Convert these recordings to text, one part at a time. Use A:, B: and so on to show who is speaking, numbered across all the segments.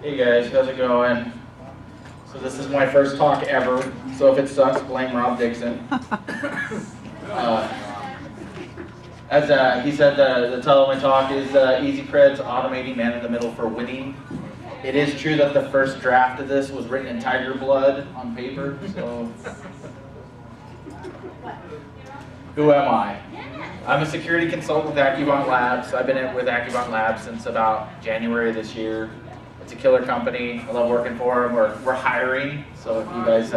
A: Hey guys, how's it going? So this is my first talk ever, so if it sucks, blame Rob Dixon. As he said, the title of my talk is Easy Creds Automating Man in the Middle for Winning. It is true that the first draft of this was written in tiger blood on paper, so who am I? I'm a security consultant with AccuBot Labs. I've been with AccuBot Labs since about January this year. It's a killer company. I love working for them. We're hiring, so if you guys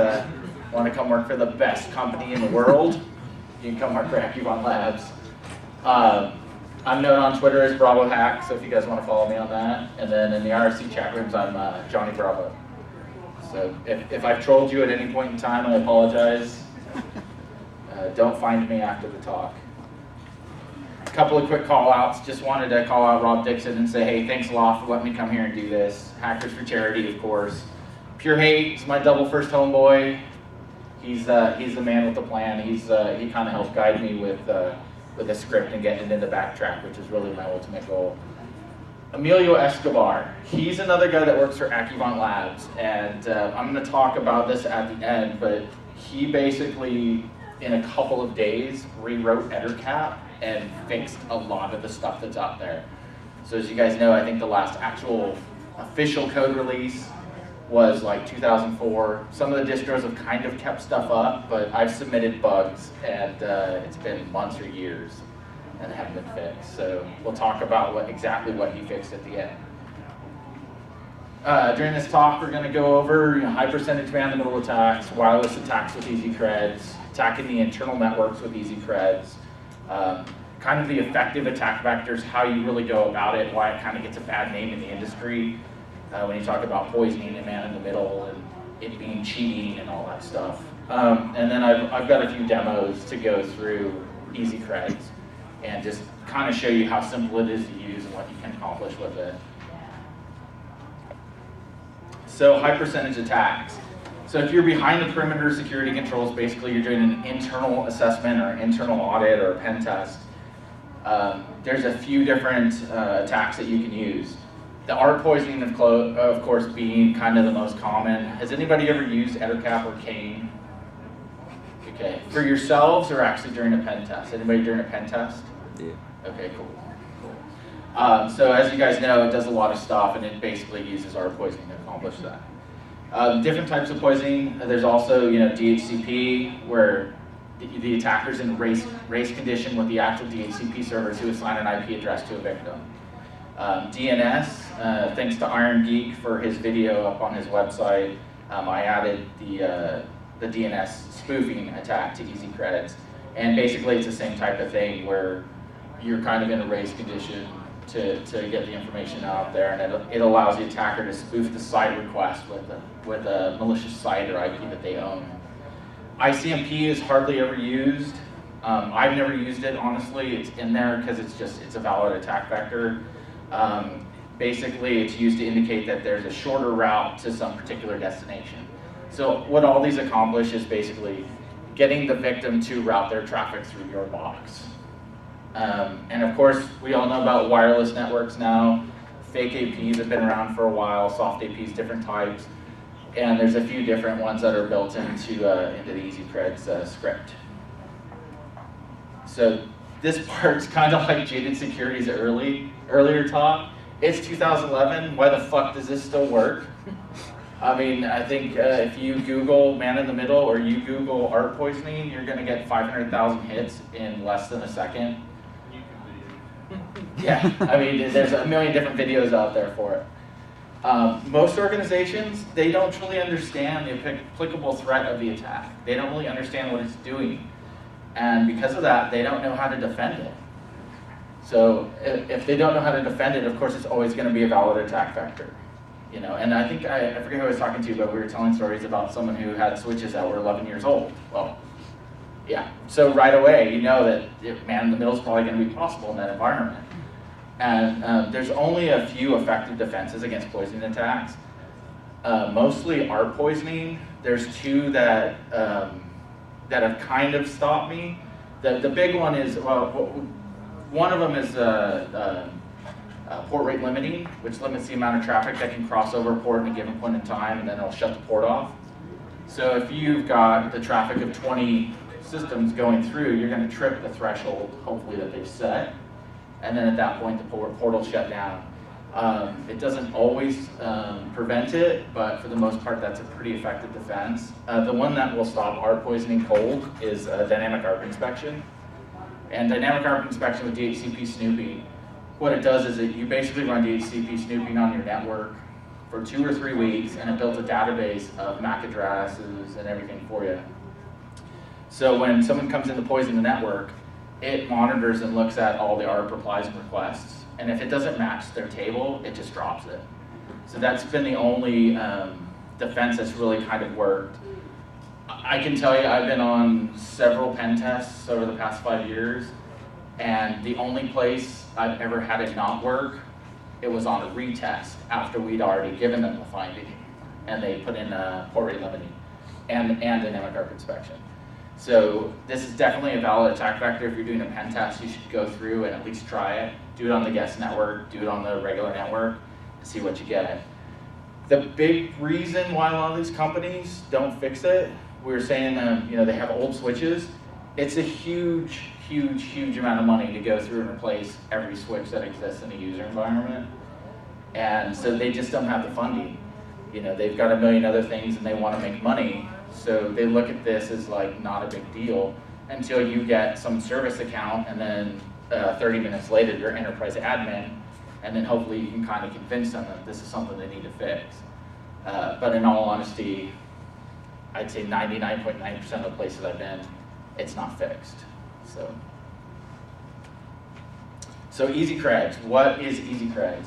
A: want to come work for the best company in the world, you can come work for AccuBot Labs. I'm known on Twitter as Bravo Hack, so if you guys want to follow me on that. And then in the IRC chat rooms, I'm Johnny Bravo. So if I've trolled you at any point in time, I apologize. Don't find me after the talk. A couple of quick call outs. Just wanted to call out Rob Dixon and say, hey, thanks a lot for letting me come here and do this. Hackers for Charity, of course. Pure Hate is my double first homeboy. He's the man with the plan. He kind of helped guide me with the script and getting it into backtrack, which is really my ultimate goal. Emilio Escobar, he's another guy that works for AccuBot Labs, and I'm going to talk about this at the end, but he basically, in a couple of days, rewrote EtherCap and fixed a lot of the stuff that's out there. So as you guys know, I think the last actual official code release was like 2004. Some of the distros have kind of kept stuff up, but I've submitted bugs and it's been months or years and haven't been fixed. So we'll talk about exactly what he fixed at the end. During this talk, we're going to go over high percentage man-in-the-middle attacks, wireless attacks with Easy Creds, attacking the internal networks with Easy Creds, kind of the effective attack vectors, how you really go about it, why it kind of gets a bad name in the industry when you talk about poisoning and man-in-the-middle and it being cheating and all that stuff. And then I've got a few demos to go through Easy Creds and just kind of show you how simple it is to use and what you can accomplish with it. So high percentage attacks. So if you're behind the perimeter security controls, basically you're doing an internal assessment or an internal audit or a pen test, there's a few different attacks that you can use. The art poisoning, of course, being kind of the most common. Has anybody ever used EtherCap or Kane? Okay, for yourselves or actually during a pen test? Anybody during a pen test?
B: Yeah.
A: Okay, cool. So as you guys know, it does a lot of stuff and it basically uses art poisoning to accomplish that. Different types of poisoning. There's also, DHCP, where the attacker's in race condition with the actual DHCP servers who assign an IP address to a victim. DNS, thanks to Iron Geek for his video up on his website, I added the DNS spoofing attack to Easy Creds, and basically it's the same type of thing where you're kind of in a race condition to get the information out there, and it allows the attacker to spoof the site request with a malicious site or IP that they own. ICMP is hardly ever used. I've never used it, honestly. It's in there because it's a valid attack vector. Basically, it's used to indicate that there's a shorter route to some particular destination. So what all these accomplish is basically getting the victim to route their traffic through your box. And of course, we all know about wireless networks now. Fake APs have been around for a while, soft APs, different types. And there's a few different ones that are built into the Easy Creds script. So this part's kind of like Jaded Security's earlier talk. It's 2011, why the fuck does this still work? I mean, I think if you Google man in the middle or you Google art poisoning, you're gonna get 500,000 hits in less than a second. Yeah, I mean, there's a million different videos out there for it. Most organizations, they don't truly understand the applicable threat of the attack. They don't really understand what it's doing. And because of that, they don't know how to defend it. So if they don't know how to defend it, of course, it's always going to be a valid attack vector. And I think, I forget who I was talking to, but we were telling stories about someone who had switches that were 11 years old. Well, yeah. So right away, you know that man in the middle is probably going to be possible in that environment. And there's only a few effective defenses against poisoning attacks. Mostly art poisoning. There's two that have kind of stopped me. The big one is, well, one of them is port rate limiting, which limits the amount of traffic that can cross over a port in a given point in time, and then it'll shut the port off. So if you've got the traffic of 20 systems going through, you're going to trip the threshold, hopefully, that they've set. And then at that point, the port will shut down. It doesn't always prevent it, but for the most part, that's a pretty effective defense. The one that will stop ARP poisoning cold is dynamic ARP inspection. And dynamic ARP inspection with DHCP snooping, what it does is you basically run DHCP snooping on your network for 2 or 3 weeks, and it builds a database of MAC addresses and everything for you. So when someone comes in to poison the network, it monitors and looks at all the ARP replies and requests. And if it doesn't match their table, it just drops it. So that's been the only defense that's really kind of worked. I can tell you I've been on several pen tests over the past 5 years, and the only place I've ever had it not work, it was on a retest after we'd already given them the finding, and they put in port rate limiting and dynamic ARP inspection. So this is definitely a valid attack vector. If you're doing a pen test, you should go through and at least try it. Do it on the guest network, do it on the regular network, and see what you get. The big reason why a lot of these companies don't fix it, we were saying they have old switches. It's a huge, huge, huge amount of money to go through and replace every switch that exists in a user environment. And so they just don't have the funding. They've got a million other things and they want to make money. So they look at this as like not a big deal until you get some service account, and then 30 minutes later you're enterprise admin, and then hopefully you can kind of convince them that this is something they need to fix. But in all honesty, I'd say 99.9% of the places I've been, it's not fixed. So EasyCreds, what is EasyCreds?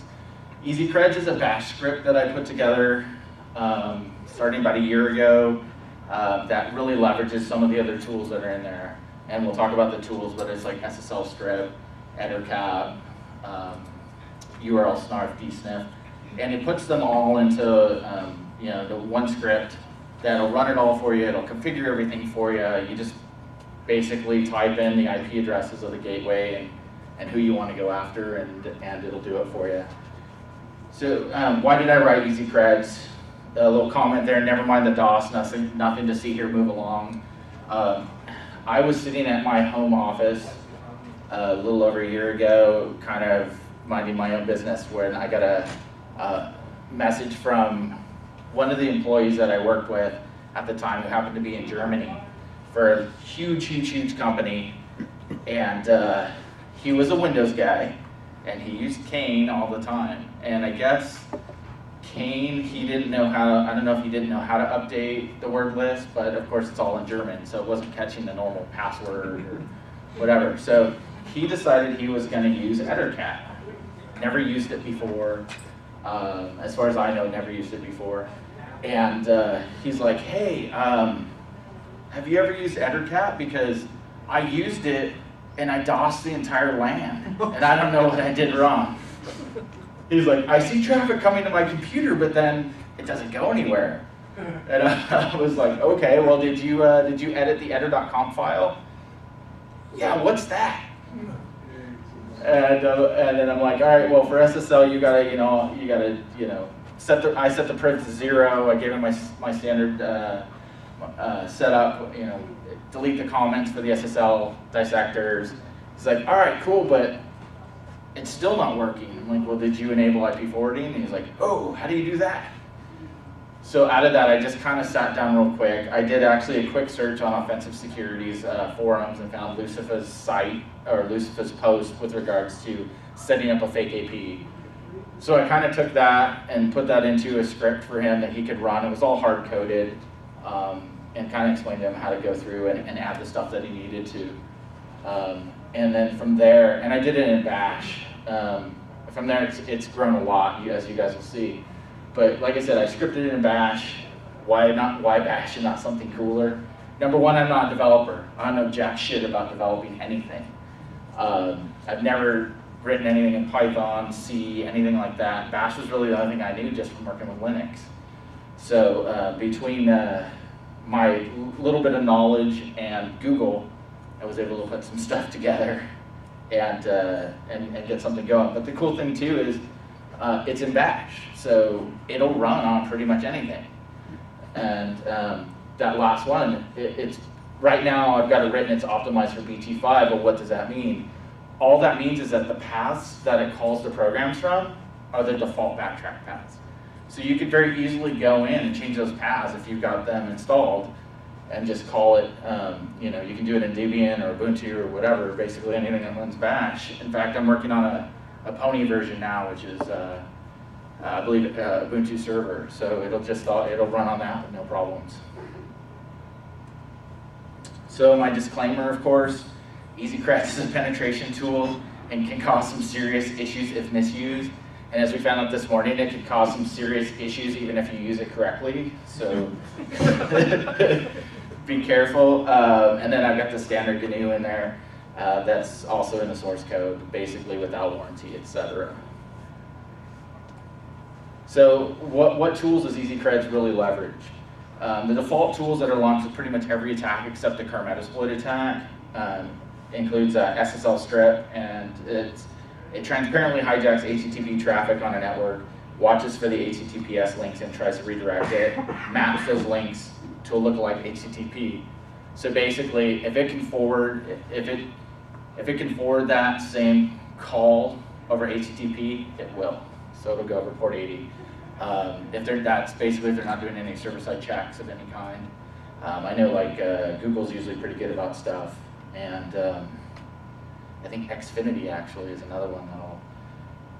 A: EasyCreds is a bash script that I put together starting about a year ago that really leverages some of the other tools that are in there. And we'll talk about the tools, but it's like SSL strip, EtherCap, URL snarf, dsniff, and it puts them all into the one script that'll run it all for you. It'll configure everything for you. You just basically type in the IP addresses of the gateway and who you want to go after, and it'll do it for you. So why did I write EasyCreds? A little comment there, never mind the DOS, nothing to see here, move along. I was sitting at my home office a little over a year ago, kind of minding my own business, when I got a message from one of the employees that I worked with at the time, who happened to be in Germany for a huge, huge, huge company. And he was a Windows guy, and he used Kane all the time. And I guess Kane, he didn't know how, I don't know if he didn't know how to update the word list, but of course it's all in German, so it wasn't catching the normal password or whatever. So he decided he was going to use EtherCap. Never used it before. As far as I know, never used it before. And he's like, hey, have you ever used EtherCap? Because I used it and I DOSed the entire LAN, and I don't know what I did wrong. He's like, I see traffic coming to my computer, but then it doesn't go anywhere. And I was like, okay, well, did you edit the ether.conf file? Yeah, what's that? And then I'm like, all right, well, for SSL, you gotta I set the priv to 0. I gave him my standard setup, delete the comments for the SSL dissectors. He's like, all right, cool, but it's still not working. I'm like, well, did you enable IP forwarding? And he's like, oh, how do you do that? So out of that, I just kind of sat down real quick. I did actually a quick search on Offensive Security's forums and found Lucifa's site, or Lucifa's post with regards to setting up a fake AP. So I kind of took that and put that into a script for him that he could run. It was all hard-coded, and kind of explained to him how to go through and add the stuff that he needed to. And then from there, and I did it in Bash. From there, it's grown a lot, as you guys will see. But like I said, I scripted it in Bash. Why Bash and not something cooler? Number one, I'm not a developer. I don't know jack shit about developing anything. I've never written anything in Python, C, anything like that. Bash was really the only thing I knew just from working with Linux. So between my little bit of knowledge and Google, I was able to put some stuff together. and get something going. But the cool thing too is it's in Bash, so it'll run on pretty much anything. And that last one, it's right now I've got it written, it's optimized for BT5, but what does that mean? All that means is that the paths that it calls the programs from are the default backtrack paths. So you could very easily go in and change those paths if you've got them installed and just call it, you know, you can do it in Debian or Ubuntu or whatever, basically anything that runs Bash. In fact, I'm working on a Pony version now, which is, I believe, Ubuntu server. So it'll run on that with no problems. So my disclaimer, of course, EasyCreds is a penetration tool and can cause some serious issues if misused. And as we found out this morning, it could cause some serious issues even if you use it correctly. So be careful. And then I've got the standard GNU in there that's also in the source code, basically without warranty, etc. So what tools does EasyCreds really leverage? The default tools that are launched with pretty much every attack except the car Metasploit attack includes SSL strip, and it transparently hijacks HTTP traffic on a network, watches for the HTTPS links and tries to redirect it, maps those links to a lookalike HTTP. So basically, if it can forward that same call over HTTP, it will. So it'll go over port 80. That's basically if they're not doing any server-side checks of any kind. I know like Google's usually pretty good about stuff, and I think Xfinity actually is another one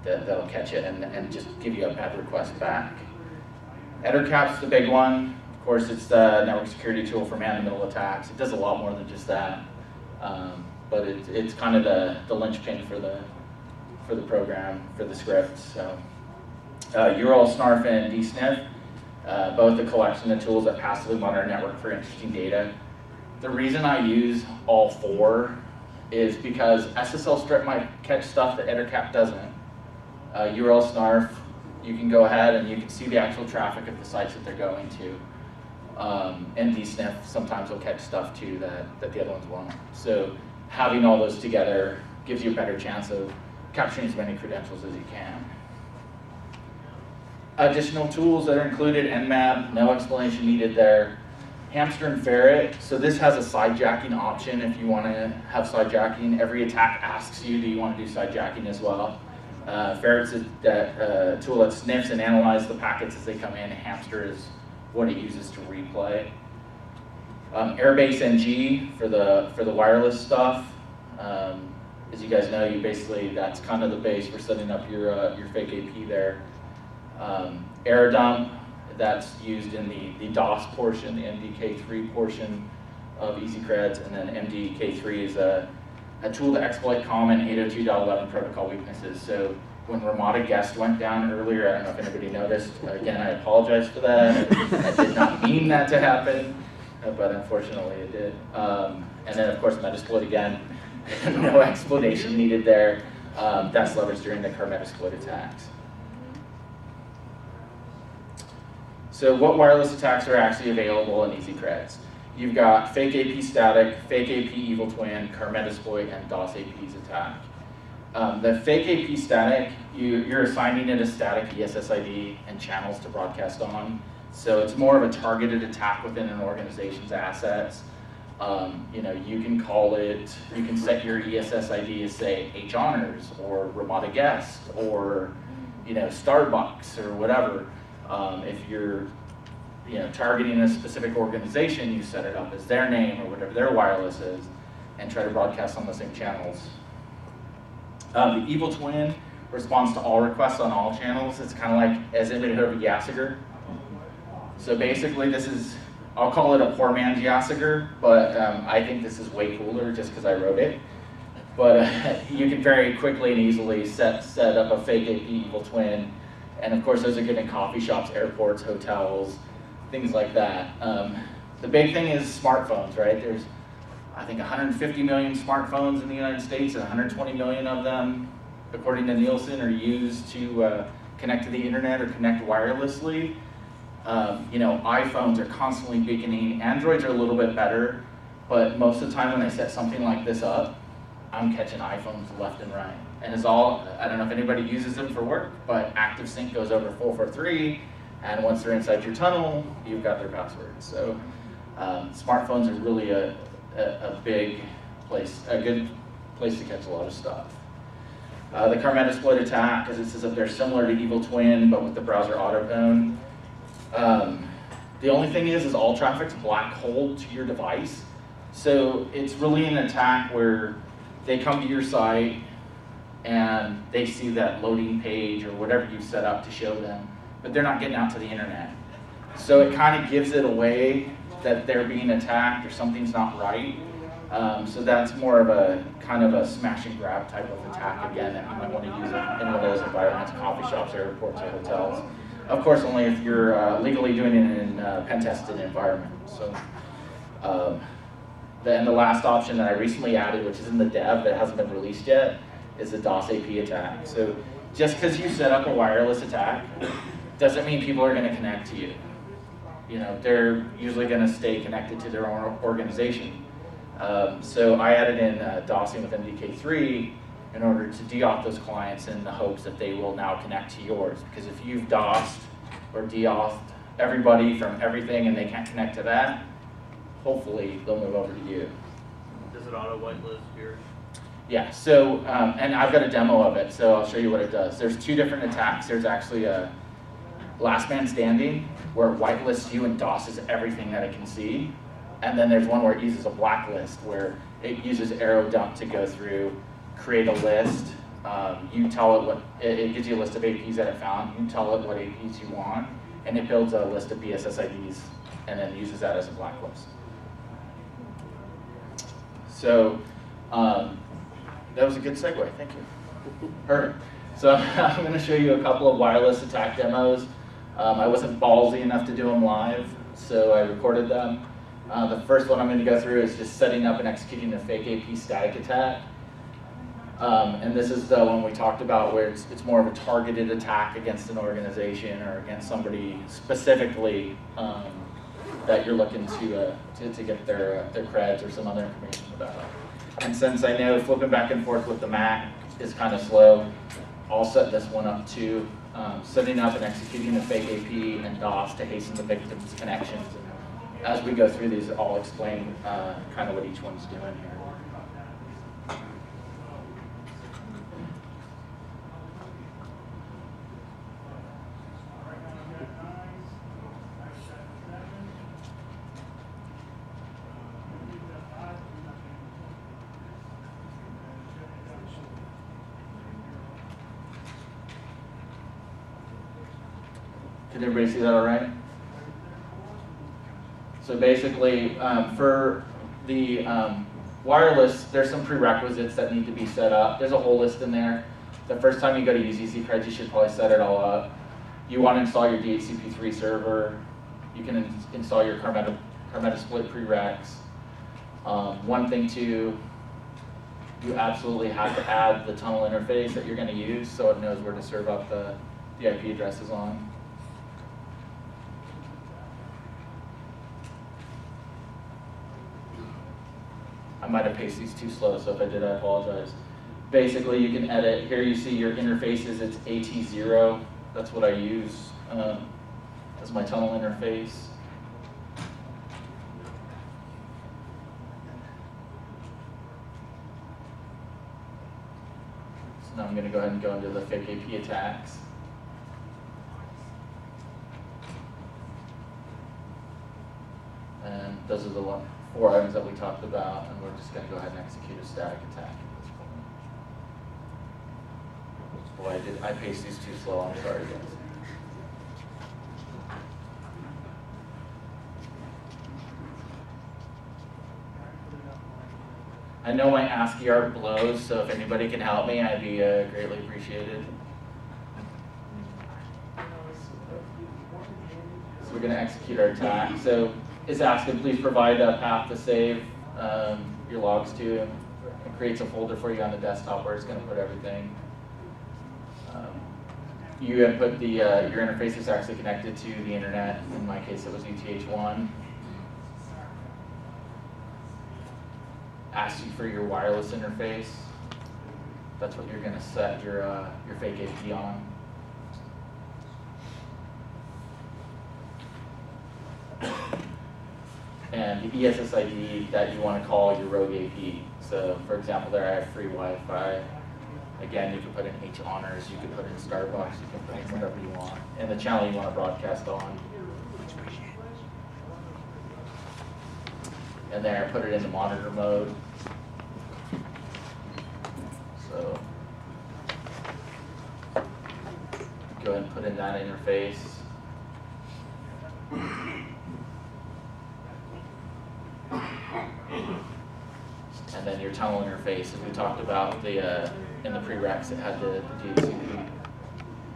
A: that'll catch it and just give you a bad request back. EtherCap's the big one. Of course, it's the network security tool for man-in-the-middle attacks. It does a lot more than just that, but it's kind of the linchpin for the program, for the script. So. URL snarf and dsniff, both a collection of tools that passively monitor network for interesting data. The reason I use all four is because SSL strip might catch stuff that EtherCap doesn't. URL snarf, you can go ahead and you can see the actual traffic of the sites that they're going to. And dsniff sometimes will catch stuff too that the other ones won't. So having all those together gives you a better chance of capturing as many credentials as you can. Additional tools that are included, Nmap, no explanation needed there. Hamster and Ferret, so this has a sidejacking option if you want to have sidejacking. Every attack asks you, do you want to do sidejacking as well? Ferret's a tool that sniffs and analyzes the packets as they come in. Hamster is what it uses to replay. Airbase NG for the wireless stuff. As you guys know, that's kind of the base for setting up your fake AP there. Error dump, that's used in the DOS portion, the MDK3 portion of EasyCreds, and then MDK3 is a tool to exploit common 802.11 protocol weaknesses. So when Ramada Guest went down earlier, I don't know if anybody noticed, again, I apologize for that. I did not mean that to happen, but unfortunately it did. And then of course Metasploit again, no explanation needed there. That's leveraged during the car Metasploit attacks. So what wireless attacks are actually available in EasyCreds? You've got fake AP static, fake AP evil twin, car Metasploit, and DOS AP's attack. The fake AP static, you're assigning it a static ESS ID and channels to broadcast on. So it's more of a targeted attack within an organization's assets. You can call it, you can set your ESS ID as say H Honors or Ramada Guest or Starbucks or whatever. If you're targeting a specific organization, you set it up as their name or whatever their wireless is and try to broadcast on the same channels. The evil twin responds to all requests on all channels. It's kind of like, as anybody heard of Yassiger? So basically this is, I'll call it a poor man's Yassiger, but I think this is way cooler just because I wrote it. But you can very quickly and easily set up a fake AP evil twin. And of course, those are good in coffee shops, airports, hotels, things like that. The big thing is smartphones, right? There's, I think, 150 million smartphones in the United States, and 120 million of them, according to Nielsen, are used to connect to the internet or connect wirelessly. iPhones are constantly beaconing. Androids are a little bit better, but most of the time when I set something like this up, I'm catching iPhones left and right. And it's all, I don't know if anybody uses them for work, but active sync goes over 443, and once they're inside your tunnel, you've got their password. So smartphones are really a big place, a good place to catch a lot of stuff. The car Metasploit attack, as it says up there, similar to Evil Twin, but with the browser autopwn. The only thing is all traffic's black hole to your device. So it's really an attack where they come to your site and they see that loading page or whatever you've set up to show them, but they're not getting out to the internet. So it kind of gives it away that they're being attacked or something's not right. So that's more of a kind of a smash and grab type of attack again that you might want to use in one of those environments, coffee shops, airports, or hotels. Of course, only if you're legally doing it in a pen-tested environment. So, then the last option that I recently added, which is in the dev that hasn't been released yet, is the DOS AP attack. So just because you set up a wireless attack doesn't mean people are going to connect to you. You know, they're usually going to stay connected to their own organization. So I added in DOSing with MDK3 in order to de-auth those clients in the hopes that they will now connect to yours. Because if you've DOSed or de-authed everybody from everything and they can't connect to that, hopefully they'll move over to you.
B: Does it auto whitelist yours?
A: Yeah, so, and I've got a demo of it, so I'll show you what it does. There's two different attacks. There's actually a last man standing, where it whitelists you and DOSes everything that it can see. And then there's one where it uses a blacklist, where it uses arrow dump to go through, create a list. You tell it what, it gives you a list of APs that it found. You tell it what APs you want, and it builds a list of BSSIDs, and then uses that as a blacklist. So that was a good segue, thank you. Perfect. So I'm going to show you a couple of wireless attack demos. I wasn't ballsy enough to do them live, so I recorded them. The first one I'm going to go through is just setting up and executing a fake AP static attack. And this is the one we talked about where it's more of a targeted attack against an organization or against somebody specifically that you're looking to get their creds or some other information about. And since I know flipping back and forth with the Mac is kind of slow, I'll set this one up too. Setting up and executing a fake AP and DOS to hasten the victim's connections. As we go through these, I'll explain kind of what each one's doing here. Can everybody see that all right? So basically, for the wireless, there's some prerequisites that need to be set up. There's a whole list in there. The first time you go to use EasyCred, you should probably set it all up. You want to install your DHCP3 server. You can install your car Metasploit prereqs. One thing too, you absolutely have to add the tunnel interface that you're going to use so it knows where to serve up the IP addresses on. I might have pasted these too slow, so if I did, I apologize. Basically, you can edit. Here you see your interfaces. It's AT0. That's what I use as my tunnel interface. So now I'm going to go ahead and go into the fake AP attacks. And those are the 4 items that we talked about, and we're just going to go ahead and execute a static attack at this point. Boy, I paced these too slow. I'm sorry, guys. I know my ASCII art blows, so if anybody can help me, I'd be greatly appreciated. So we're going to execute our attack. So it's asking, please provide a path to save your logs to. It creates a folder for you on the desktop where it's going to put everything. You input the your interface is actually connected to the internet. In my case, it was ETH1. asks you for your wireless interface. That's what you're going to set your fake AP on. And the ESSID that you want to call your rogue AP. So for example, there I have free Wi-Fi. Again, you can put in H honors, you can put in Starbucks, you can put in whatever you want. And the channel you want to broadcast on. And there, I put it into monitor mode. So go ahead and put in that interface. And then your tunnel interface, as we talked about in the prereqs, it had the DHCP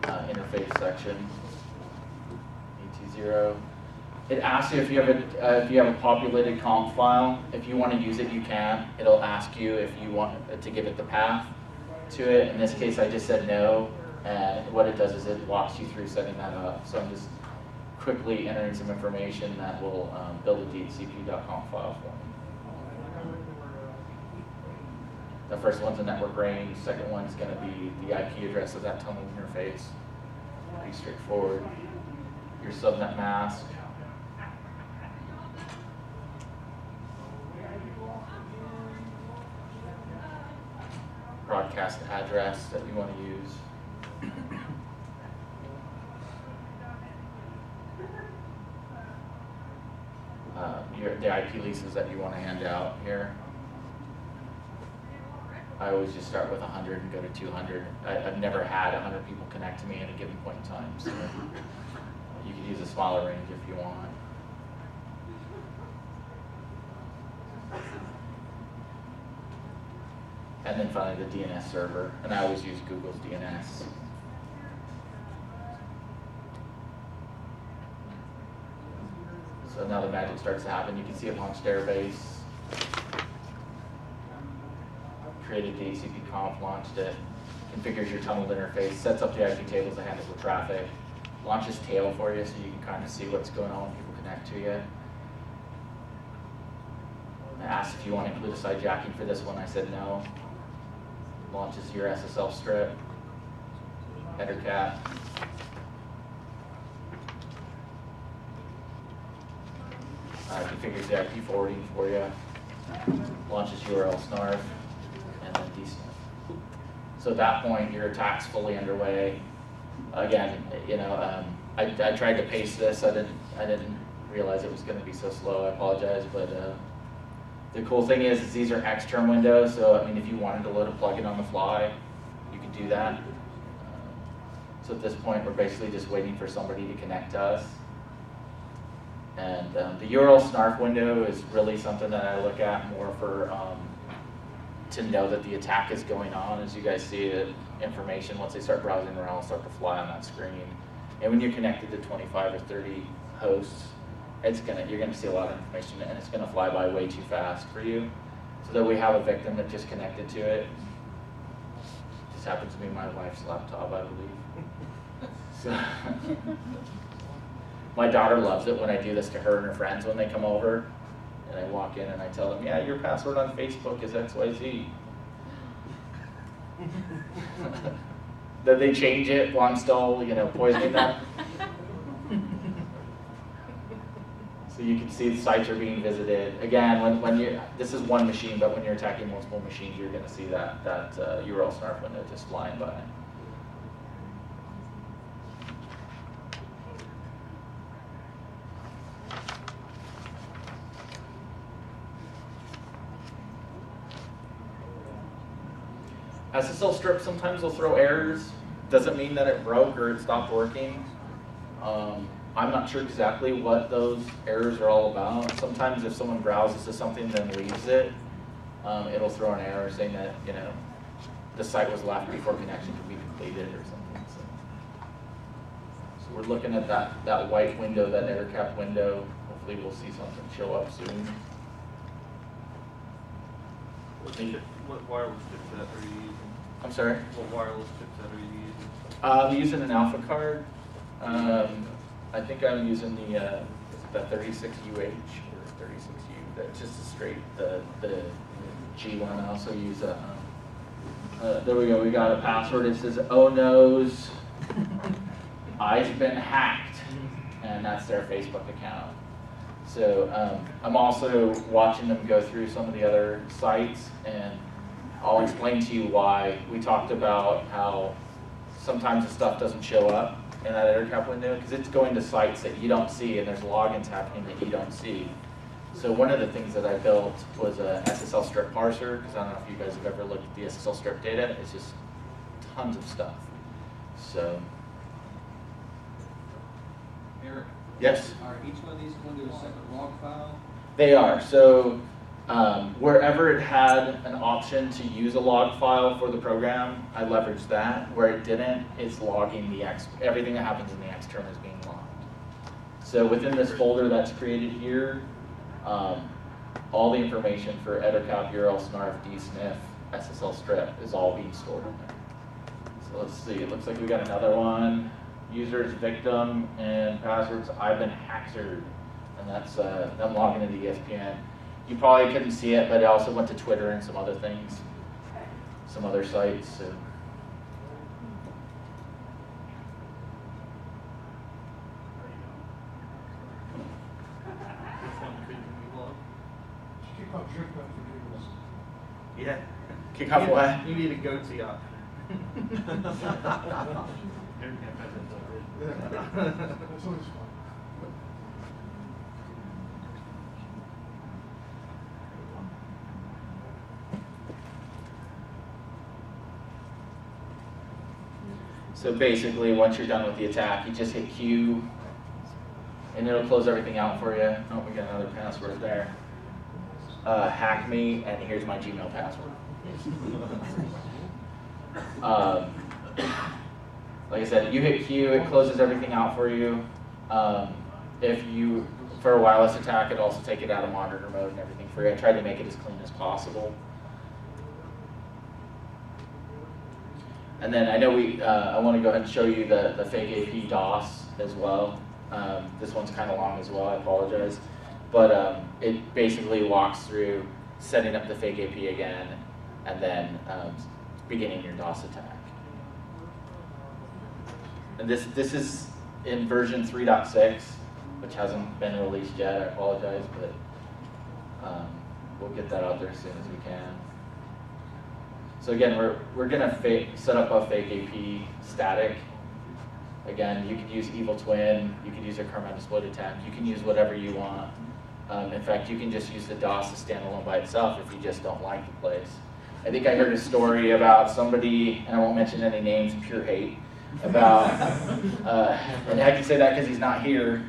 A: interface section, ET0. It asks you if you have a populated comp file. If you want to use it, you can. It'll ask you if you want to give it the path to it. In this case, I just said no, and what it does is it walks you through setting that up. So I'm just quickly entering some information that will build a DHCP.conf file for me. The first one's a network range. Second one's going to be the IP address of that tunnel interface. Pretty straightforward. Your subnet mask. Broadcast address that you want to use. The IP leases that you want to hand out here. I always just start with 100 and go to 200. I've never had 100 people connect to me at a given point in time, so you could use a smaller range if you want. And then finally the DNS server, and I always use Google's DNS. So now the magic starts to happen. You can see it launched Airbase. Created DHCP conf, launched it, configures your tunneled interface, sets up the IP tables to handle the traffic, launches tail for you so you can kind of see what's going on when people connect to you. I asked if you want to include a side jacking for this one. I said no. Launches your SSL strip, header cat. Configures the IP forwarding for you, launches URL snarf, and then dsnarf. So at that point, your attack's fully underway. Again, I tried to paste this. I didn't realize it was going to be so slow. I apologize, but the cool thing is these are extern windows. So I mean, if you wanted to load a plugin on the fly, you could do that. So at this point, we're basically just waiting for somebody to connect to us. And the URL snarf window is really something that I look at more for to know that the attack is going on. As you guys see, information once they start browsing around will start to fly on that screen. And when you're connected to 25 or 30 hosts, you're gonna see a lot of information, and it's gonna fly by way too fast for you. So that we have a victim that just connected to it. This happens to be my wife's laptop, I believe. So. My daughter loves it when I do this to her and her friends when they come over, and I walk in and I tell them, yeah, your password on Facebook is XYZ. That they change it while I'm still, poisoning them. So you can see the sites are being visited. Again, this is one machine, but when you're attacking multiple machines, you're going to see that URL snarf window just flying by. SSL strip sometimes will throw errors. Doesn't mean that it broke or it stopped working. I'm not sure exactly what those errors are all about. Sometimes if someone browses to something then leaves it, it'll throw an error saying that the site was left before connection could be completed or something. So we're looking at that white window, that error cap window. Hopefully we'll see something show up soon.
B: What wireless chipset are you using?
A: I'm sorry?
B: What wireless chipset are you using?
A: I'm using an Alpha card. I think I'm using the 36UH or 36U. That's just a straight the G one. I also use a, there we go, we got a password. It says, oh no's, I've been hacked. And that's their Facebook account. So I'm also watching them go through some of the other sites, and I'll explain to you why. We talked about how sometimes the stuff doesn't show up in that EtherCap window because it's going to sites that you don't see, and there's logins happening that you don't see. So one of the things that I built was a SSL strip parser, because I don't know if you guys have ever looked at the SSL strip data. It's just tons of stuff. So,
C: Eric?
A: yes?
C: Are each one of these going to a separate log file?
A: They are. So wherever it had an option to use a log file for the program, I leveraged that. Where it didn't, it's logging the everything that happens in the X term is being logged. So within this folder that's created here, all the information for EtherCap, URL, snarf, dsniff, SSL strip is all being stored in there. So let's see, it looks like we got another one. Users, victim, and passwords, I've been hacked-ed. And that's them logging into ESPN. You probably couldn't see it, but it also went to Twitter and some other things, some other sites. So. Yeah. Kick off what?
B: You need a goatee option.
D: That's always fun.
A: So basically, once you're done with the attack, you just hit Q, and it'll close everything out for you. Oh, we got another password there. Hack me, and here's my Gmail password. Like I said, you hit Q, it closes everything out for you. If you, for a wireless attack, it'll also take it out of monitor mode and everything for you. I tried to make it as clean as possible. And then I know I want to go ahead and show you the fake AP DOS as well. This one's kind of long as well, I apologize. But it basically walks through setting up the fake AP again, and then beginning your DOS attack. And this is in version 3.6, which hasn't been released yet. I apologize, but we'll get that out there as soon as we can. So again, we're gonna set up a fake AP static. Again, you could use Evil Twin, you could use a Kerm exploit attempt, you can use whatever you want. In fact, you can just use the DOS as standalone by itself if you just don't like the place. I think I heard a story about somebody, and I won't mention any names, pure hate, about, and I can say that because he's not here,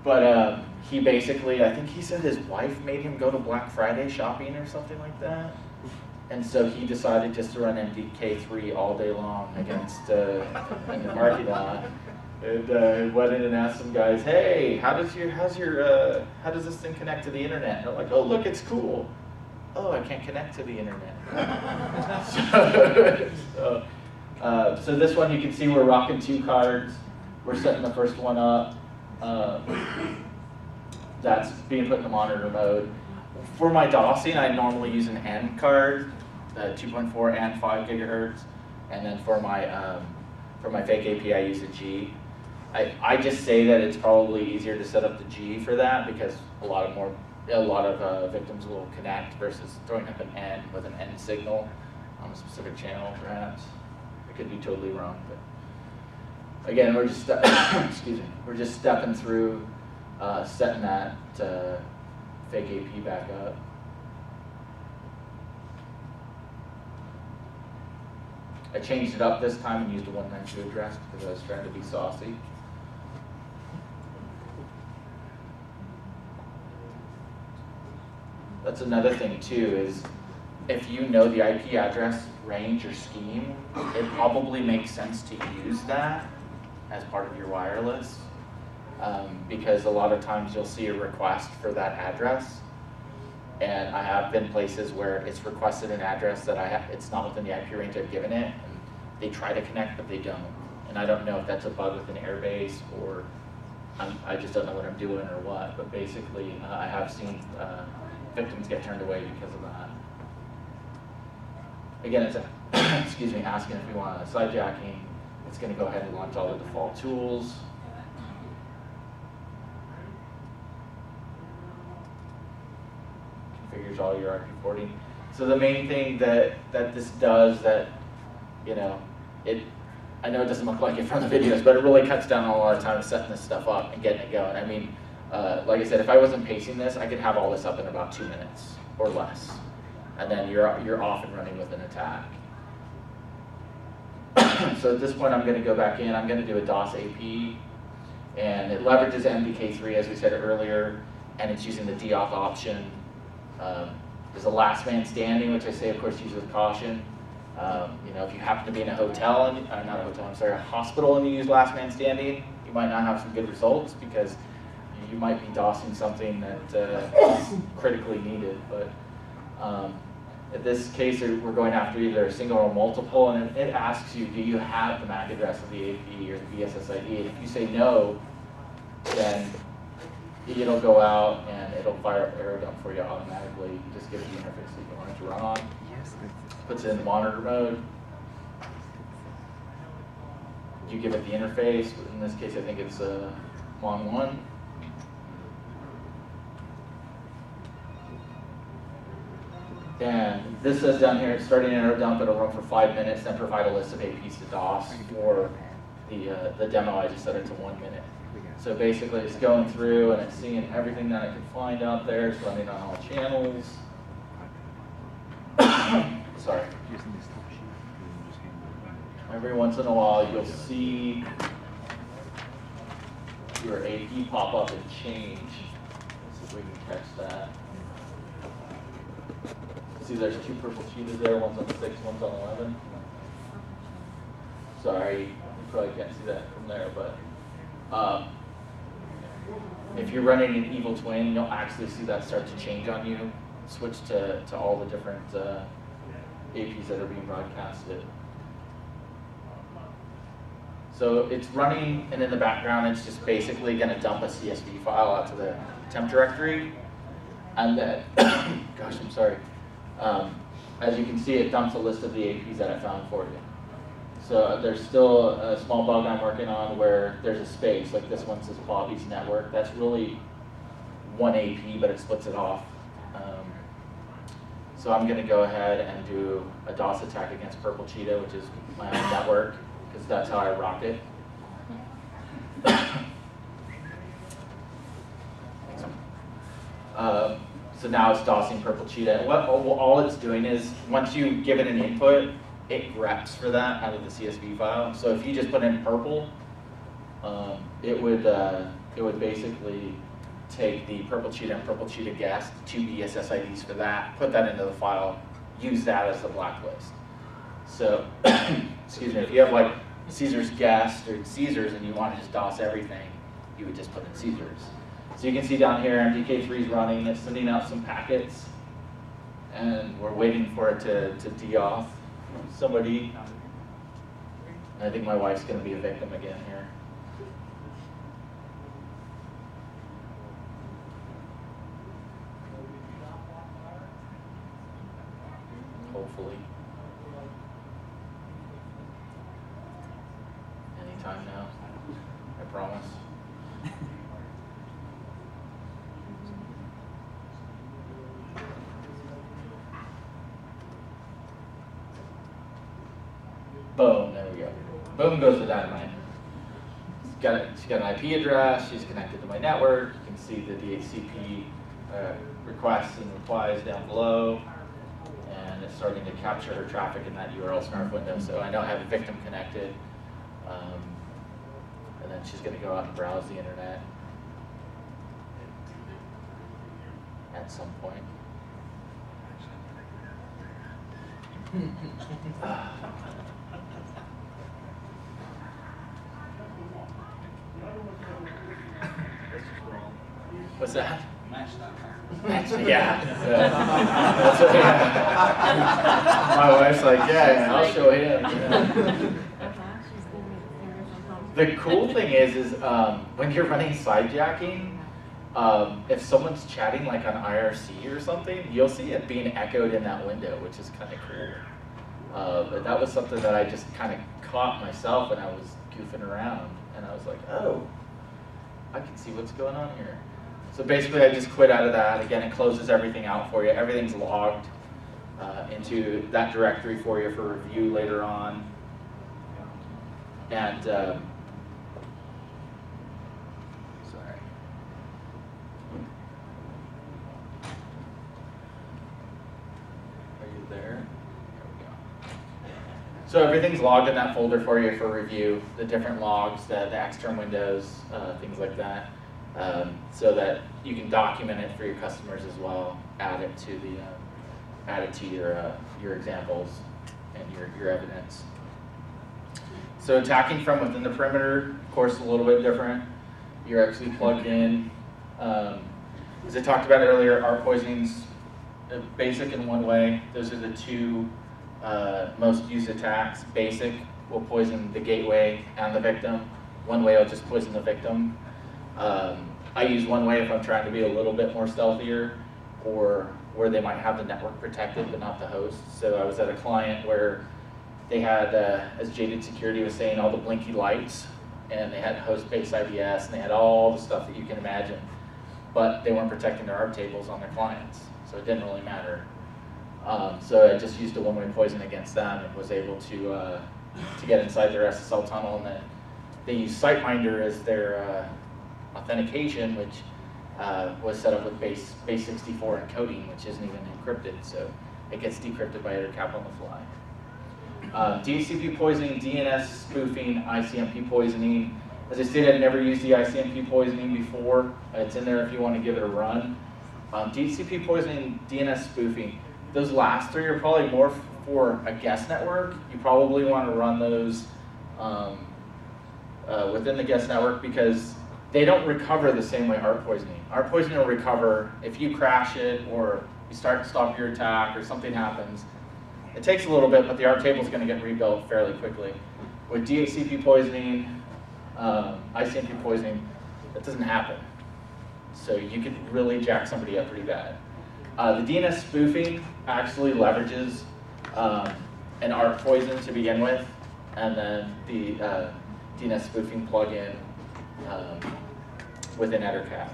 A: but he basically, I think he said his wife made him go to Black Friday shopping or something like that. And so he decided just to run MDK3 all day long against in the parking lot. And went in and asked some guys, "Hey, how does this thing connect to the internet?" And they're like, "Oh, look, it's cool." "Oh, I can't connect to the internet." So this one you can see we're rocking 2 cards. We're setting the first one up. That's being put in the monitor mode. For my DOSing, I normally use an N card, 2.4 and 5 gigahertz, and then for my fake AP, I use a G. I just say that it's probably easier to set up the G for that because a lot of victims will connect versus throwing up an N with an N signal on a specific channel, perhaps. I could be totally wrong, but again, we're just excuse me, we're just stepping through setting that fake AP back up. I changed it up this time and used a 192 address because I was trying to be saucy. That's another thing too, is if you know the IP address range or scheme, it probably makes sense to use that as part of your wireless. Because a lot of times you'll see a request for that address, and I have been places where it's requested an address that it's not within the IP range I've given it, and they try to connect but they don't. And I don't know if that's a bug within Airbase or I just don't know what I'm doing or what, but basically I have seen victims get turned away because of that. again, it's excuse me, asking if we want a sidejacking. It's going to go ahead and launch all the default tools. Configures all your RP40. So the main thing that this does that, you know, I know it doesn't look like it from the videos, but it really cuts down on a lot of time setting this stuff up and getting it going. I mean, like I said, if I wasn't pacing this, I could have all this up in about 2 minutes or less. And then you're off and running with an attack. So at this point, I'm going to go back in. I'm going to do a DOS AP, and it leverages MDK3 as we said earlier, and it's using the deauth option. There's a last man standing, which I say, of course, use with caution. You know, if you happen to be in a hotel, and not a hotel, I'm sorry, a hospital, and you use last man standing, you might not have some good results because you might be DOSing something that is critically needed. But in this case, we're going after either a single or multiple, and it asks you, do you have the MAC address of the AP or the BSSID? And if you say no, then it'll go out and it'll fire up arrow dump for you automatically. You just give it the interface that you want it to run on. Puts it in the monitor mode. You give it the interface. In this case, I think it's Mon1. And this says down here, starting arrow dump, it'll run for 5 minutes, then provide a list of APs to DOS for the demo. I just set it to 1 minute. So basically, it's going through and it's seeing everything that it can find out there. It's running on all channels. Sorry. Every once in a while, you'll see your AP pop up and change. Let's see if we can catch that. See, there's 2 purple cheetahs there. One's on 6, one's on 11. Sorry, you probably can't see that from there, but if you're running an evil twin, you'll actually see that start to change on you. Switch to all the different APs that are being broadcasted. So it's running, and in the background, it's just basically going to dump a CSV file out to the temp directory. And then, gosh, I'm sorry. As you can see, it dumps a list of the APs that I found for you. So there's still a small bug I'm working on where there's a space, like this one says Bobby's network. That's really one AP, but it splits it off. So I'm going to go ahead and do a DOS attack against Purple Cheetah, which is my own network, because that's how I rock it. So now it's DOSing Purple Cheetah. And what all it's doing is, once you give it an input, it greps for that out of the CSV file. So if you just put in purple, it would basically take the Purple Cheetah and Purple Cheetah guest, 2 BSSIDs for that, put that into the file, use that as the blacklist. So, excuse me, if you have like Caesar's guest or Caesar's and you want to just DOS everything, you would just put in Caesar's. So you can see down here, MDK3 is running, it's sending out some packets, and we're waiting for it to deauth somebody. And I think my wife's going to be a victim again here. Hopefully. Anytime now, I promise. Boom, there we go. Boom goes the dynamite. She's got an IP address, she's connected to my network. You can see the DHCP requests and replies down below. And it's starting to capture her traffic in that URL snarf window. So I now have a victim connected. And then she's going to go out and browse the internet at some point. What's that?
C: Match.com.
A: Yeah. That's what, my wife's like, yeah, I'll show him. Yeah. The cool thing is when you're running sidejacking, if someone's chatting like on IRC or something, you'll see it being echoed in that window, which is kind of cool. But that was something that I just kind of caught myself when I was goofing around, and I was like, oh, I can see what's going on here. So basically I just quit out of that. Again, it closes everything out for you. Everything's logged into that directory for you for review later on. And sorry. Are you there? There we go. So everything's logged in that folder for you for review, the different logs, the Xterm windows, things like that, so that you can document it for your customers as well. Add it to your examples and your evidence. So attacking from within the perimeter, of course, a little bit different. You're actually plugged in. As I talked about earlier, our poisoning's basic in one way. Those are the two most used attacks. Basic will poison the gateway and the victim. One way will just poison the victim. I use one way if I'm trying to be a little bit more stealthier, or where they might have the network protected but not the host. So I was at a client where they had, as Jaded Security was saying, all the blinky lights, and they had host-based IDS, and they had all the stuff that you can imagine, but they weren't protecting their ARP tables on their clients, so it didn't really matter. So I just used a one-way poison against them and was able to get inside their SSL tunnel, and then they used SiteMinder as their authentication, which was set up with base 64 encoding, which isn't even encrypted, so it gets decrypted by EtherCap on the fly. DHCP poisoning, DNS spoofing, ICMP poisoning. As I stated, I've never used the ICMP poisoning before. It's in there if you want to give it a run. DHCP poisoning, DNS spoofing. Those last three are probably more for a guest network. You probably want to run those within the guest network because they don't recover the same way ARP poisoning. ARP poisoning will recover if you crash it or you start and stop your attack or something happens. It takes a little bit, but the ARP table is going to get rebuilt fairly quickly. With DHCP poisoning, ICMP poisoning, that doesn't happen. So you could really jack somebody up pretty bad. The DNS spoofing actually leverages an ARP poison to begin with, and then the DNS spoofing plugin within EtherCap.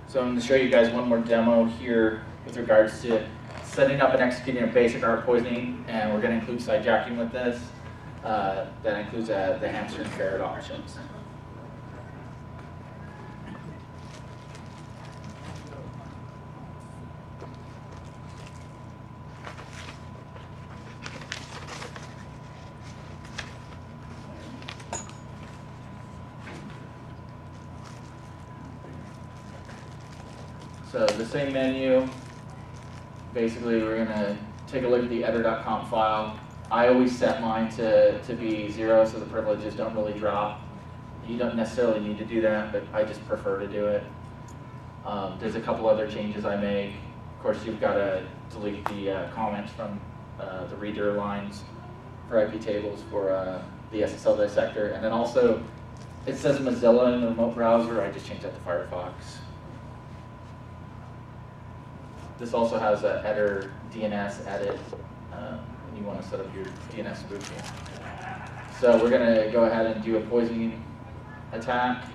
A: So I'm going to show you guys one more demo here with regards to setting up and executing a basic ARP poisoning, and we're going to include sidejacking with this. That includes the hamster and ferret options. So the same menu. Basically, we're going to take a look at the ether.conf file. I always set mine to be 0, so the privileges don't really drop. You don't necessarily need to do that, but I just prefer to do it. There's a couple other changes I make. Of course, you've got to delete the comments from the reader lines for IP tables for the SSL dissector. And then also, it says Mozilla in the remote browser. I just changed that to Firefox. This also has a header DNS edit when you want to set up your DNS spoofing. So we're going to go ahead and do a poisoning attack.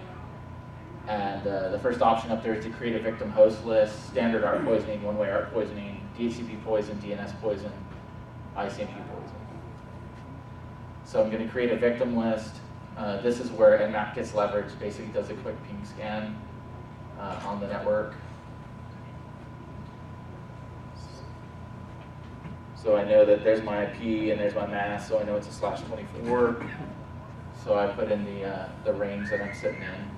A: And the first option up there is to create a victim host list, standard ARP poisoning, one-way ARP poisoning, DHCP poison, DNS poison, ICMP poison. So I'm going to create a victim list. This is where Nmap gets leveraged, basically does a quick ping scan on the network. So I know that there's my IP and there's my mask, so I know it's a /24. So I put in the range that I'm sitting in.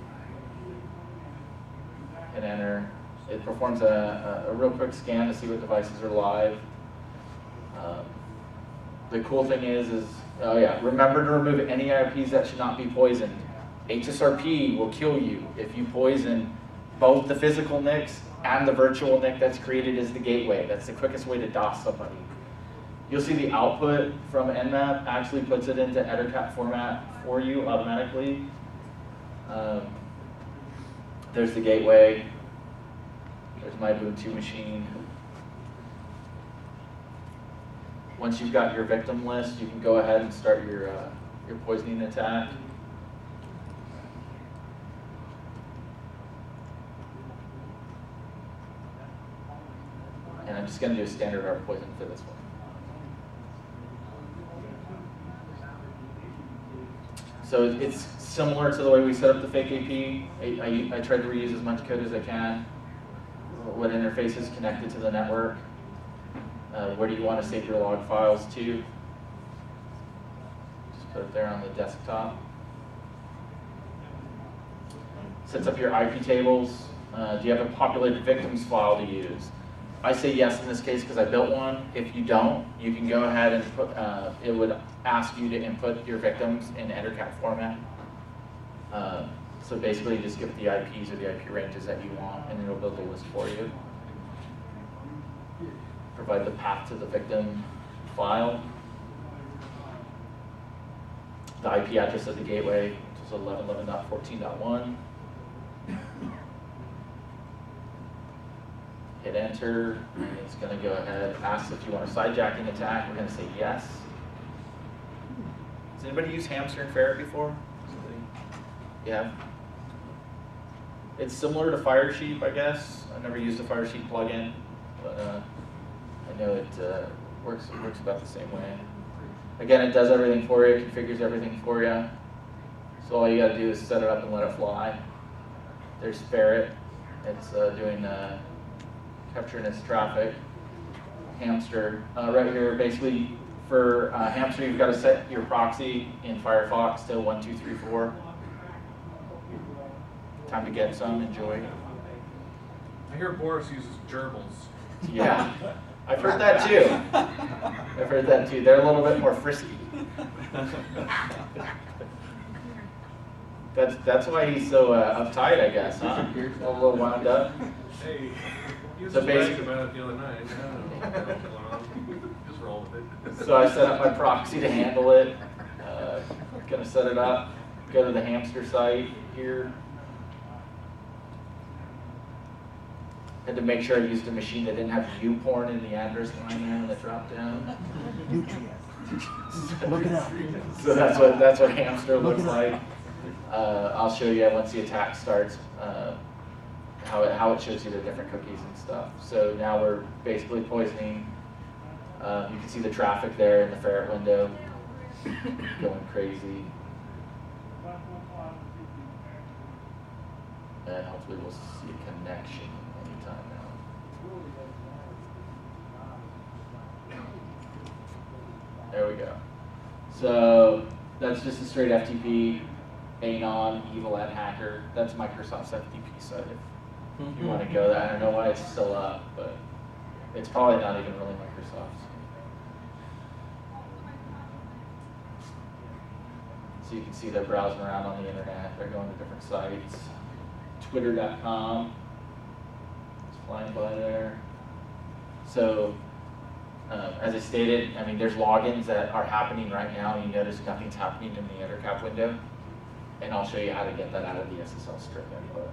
A: Hit enter. It performs a real quick scan to see what devices are live. The cool thing is oh yeah, remember to remove any IPs that should not be poisoned. HSRP will kill you if you poison both the physical NICs and the virtual NIC that's created as the gateway. That's the quickest way to DOS somebody. You'll see the output from Nmap actually puts it into EtherCap format for you automatically. There's the gateway. There's my Ubuntu machine. once you've got your victim list, you can go ahead and start your poisoning attack. And I'm just going to do a standard art poison for this one. So it's similar to the way we set up the fake AP. I tried to reuse as much code as I can. What interface is connected to the network? Where do you want to save your log files to? Just put it there on the desktop. Sets up your IP tables. Do you have a populated victims file to use? I say yes in this case because I built one. If you don't, you can go ahead and put, it would ask you to input your victims in EtherCAT format. So basically you just give it the IPs or the IP ranges that you want and it'll build a list for you. Provide the path to the victim file. The IP address of the gateway, which is 11.11.14.1. Hit enter, and it's going to go ahead, ask if you want a sidejacking attack. We're going to say yes. Has anybody used Hamster and Ferret before? Yeah. It's similar to Firesheep, I guess. I never used a Firesheep plugin, but I know it works about the same way. Again, it does everything for you, configures everything for you. So all you got to do is set it up and let it fly. There's Ferret. It's doing capturing its traffic. Hamster, right here, basically for Hamster, you've got to set your proxy in Firefox to 1234. Time to get some, enjoy.
B: I hear Boris uses gerbils.
A: Yeah, I've heard that too. I've heard that too. They're a little bit more frisky. That's why he's so uptight, I guess, huh? A little wound up.
B: Hey, he was
A: So
B: just bragging
A: basically-
B: about it the other night. I don't know what's going on. Just roll with it.
A: So I set up my proxy to handle it. Gonna set it up. Go to the Hamster site here. Had to make sure I used a machine that didn't have YouPorn in the address line there in the drop down.
D: Look it up.
A: So that's what Hamster looks like. I'll show you once the attack starts how it shows you the different cookies and stuff. So now we're basically poisoning. You can see the traffic there in the Ferret window going crazy. And hopefully we'll see a connection anytime now. There we go. So that's just a straight FTP, anon, evil at hacker. That's Microsoft's FTP site. If you want to go there, I don't know why it's still up, but it's probably not even really Microsoft's. So you can see they're browsing around on the internet. They're going to different sites. Twitter.com. It's flying by there. So, as I stated, I mean, there's logins that are happening right now. You notice nothing's happening in the EtherCAT window. And I'll show you how to get that out of the SSL string input.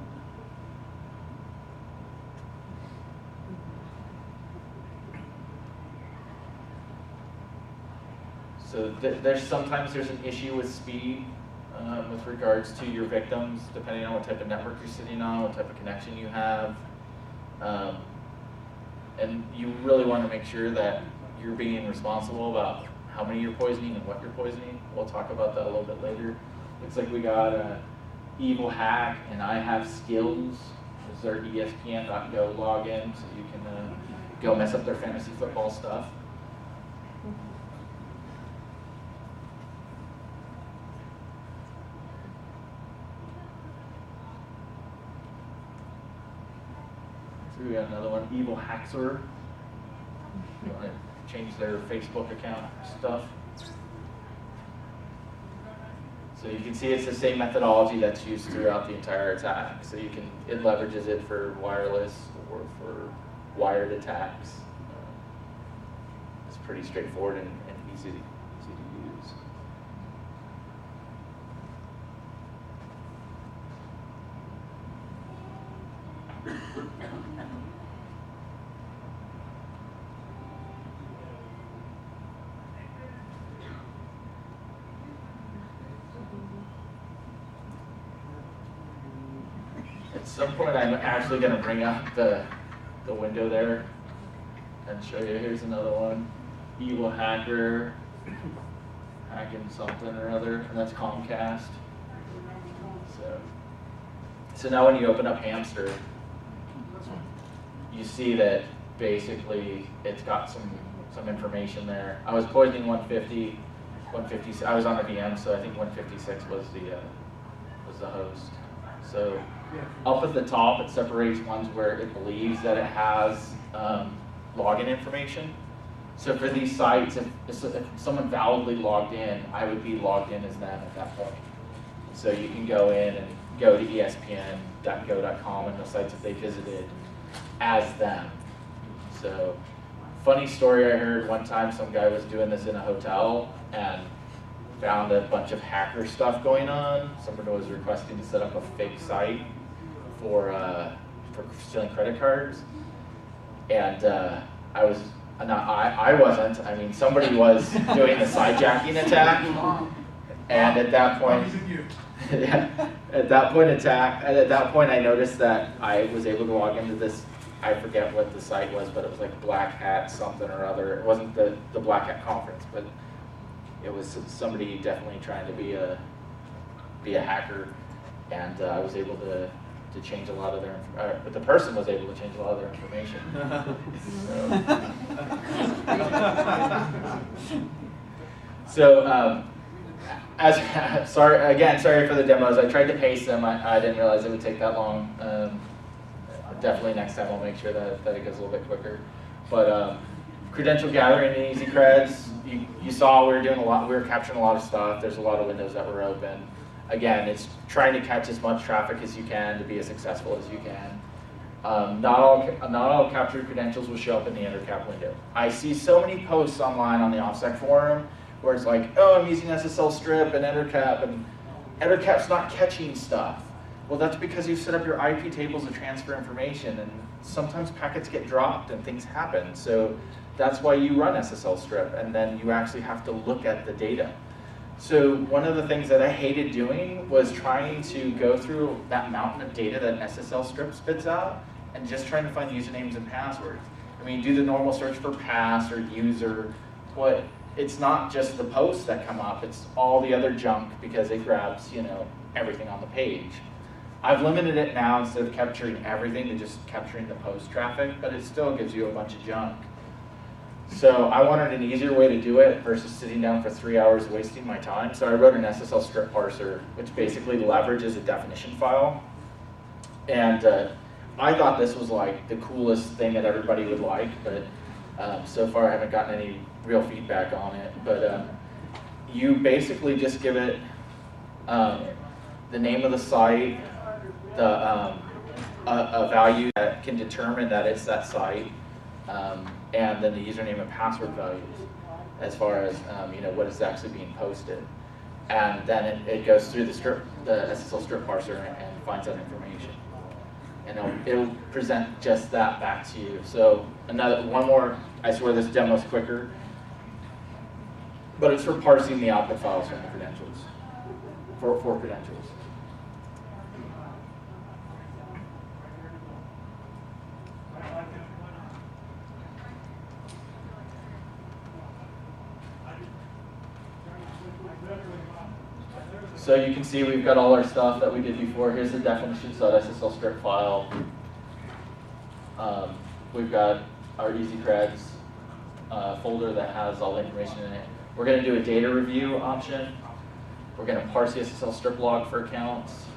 A: So sometimes there's an issue with speed with regards to your victims, depending on what type of network you're sitting on, what type of connection you have. And you really want to make sure that you're being responsible about how many you're poisoning and what you're poisoning. We'll talk about that a little bit later. Looks like we got Evil Hack and I Have Skills. This is our ESPN.go login, so you can go mess up their fantasy football stuff. We got another one, Evil Hack3rcon. You want to change their Facebook account stuff. So you can see it's the same methodology that's used throughout the entire attack. So it leverages it for wireless or for wired attacks. It's pretty straightforward and easy to use. At some point, I'm actually going to bring up the window there and show you. Here's another one. Evil hacker, hacking something or other, and that's Comcast. So now when you open up Hamster, you see that basically it's got some information there. I was poisoning 150, I was on a VM, so I think 156 was the host. So up at the top, it separates ones where it believes that it has login information. So for these sites, if someone validly logged in, I would be logged in as them at that point. So you can go in and go to espn.go.com and the sites that they visited as them. So funny story I heard one time, some guy was doing this in a hotel and found a bunch of hacker stuff going on. Someone was requesting to set up a fake site for stealing credit cards. And I wasn't. I mean, somebody was doing the sidejacking attack. And at that point, at that point I noticed that I was able to log into this, I forget what the site was, but it was like Black Hat something or other. It wasn't the Black Hat conference, but it was somebody definitely trying to be a hacker, and I was able to change a lot of their, but the person was able to change a lot of their information. Sorry for the demos. I tried to pace them. I didn't realize it would take that long. Definitely next time I'll make sure that it goes a little bit quicker. But credential gathering in Easy Creds, you saw we were doing a lot. We were capturing a lot of stuff. There's a lot of windows that were open. Again, it's trying to catch as much traffic as you can to be as successful as you can. Not all captured credentials will show up in the EnterCap window. I see so many posts online on the OffSec forum where it's like, oh, I'm using SSL strip and EnterCap, and EnterCap's not catching stuff. Well, that's because you've set up your IP tables to transfer information, and sometimes packets get dropped and things happen. So that's why you run SSL strip, and then you actually have to look at the data. So one of the things that I hated doing was trying to go through that mountain of data that SSL strip spits out and just trying to find usernames and passwords. I mean, do the normal search for pass or user, but it's not just the posts that come up, it's all the other junk because it grabs, everything on the page. I've limited it now, instead of capturing everything, to just capturing the post traffic, but it still gives you a bunch of junk. So I wanted an easier way to do it versus sitting down for 3 hours wasting my time. So I wrote an SSL strip parser, which basically leverages a definition file. And I thought this was like the coolest thing that everybody would like, but so far I haven't gotten any real feedback on it. But you basically just give it the name of the site, a value that can determine that it's that site, and then the username and password values as far as what is actually being posted. And then it goes through the SSL strip parser and finds that information. And it'll present just that back to you. So one more, I swear this demo's quicker, but it's for parsing the output files from the credentials, for credentials. So you can see we've got all our stuff that we did before. Here's the definitions.ssl strip file. We've got our EasyCreds folder that has all the information in it. We're going to do a data review option. We're going to parse the SSL strip log for accounts.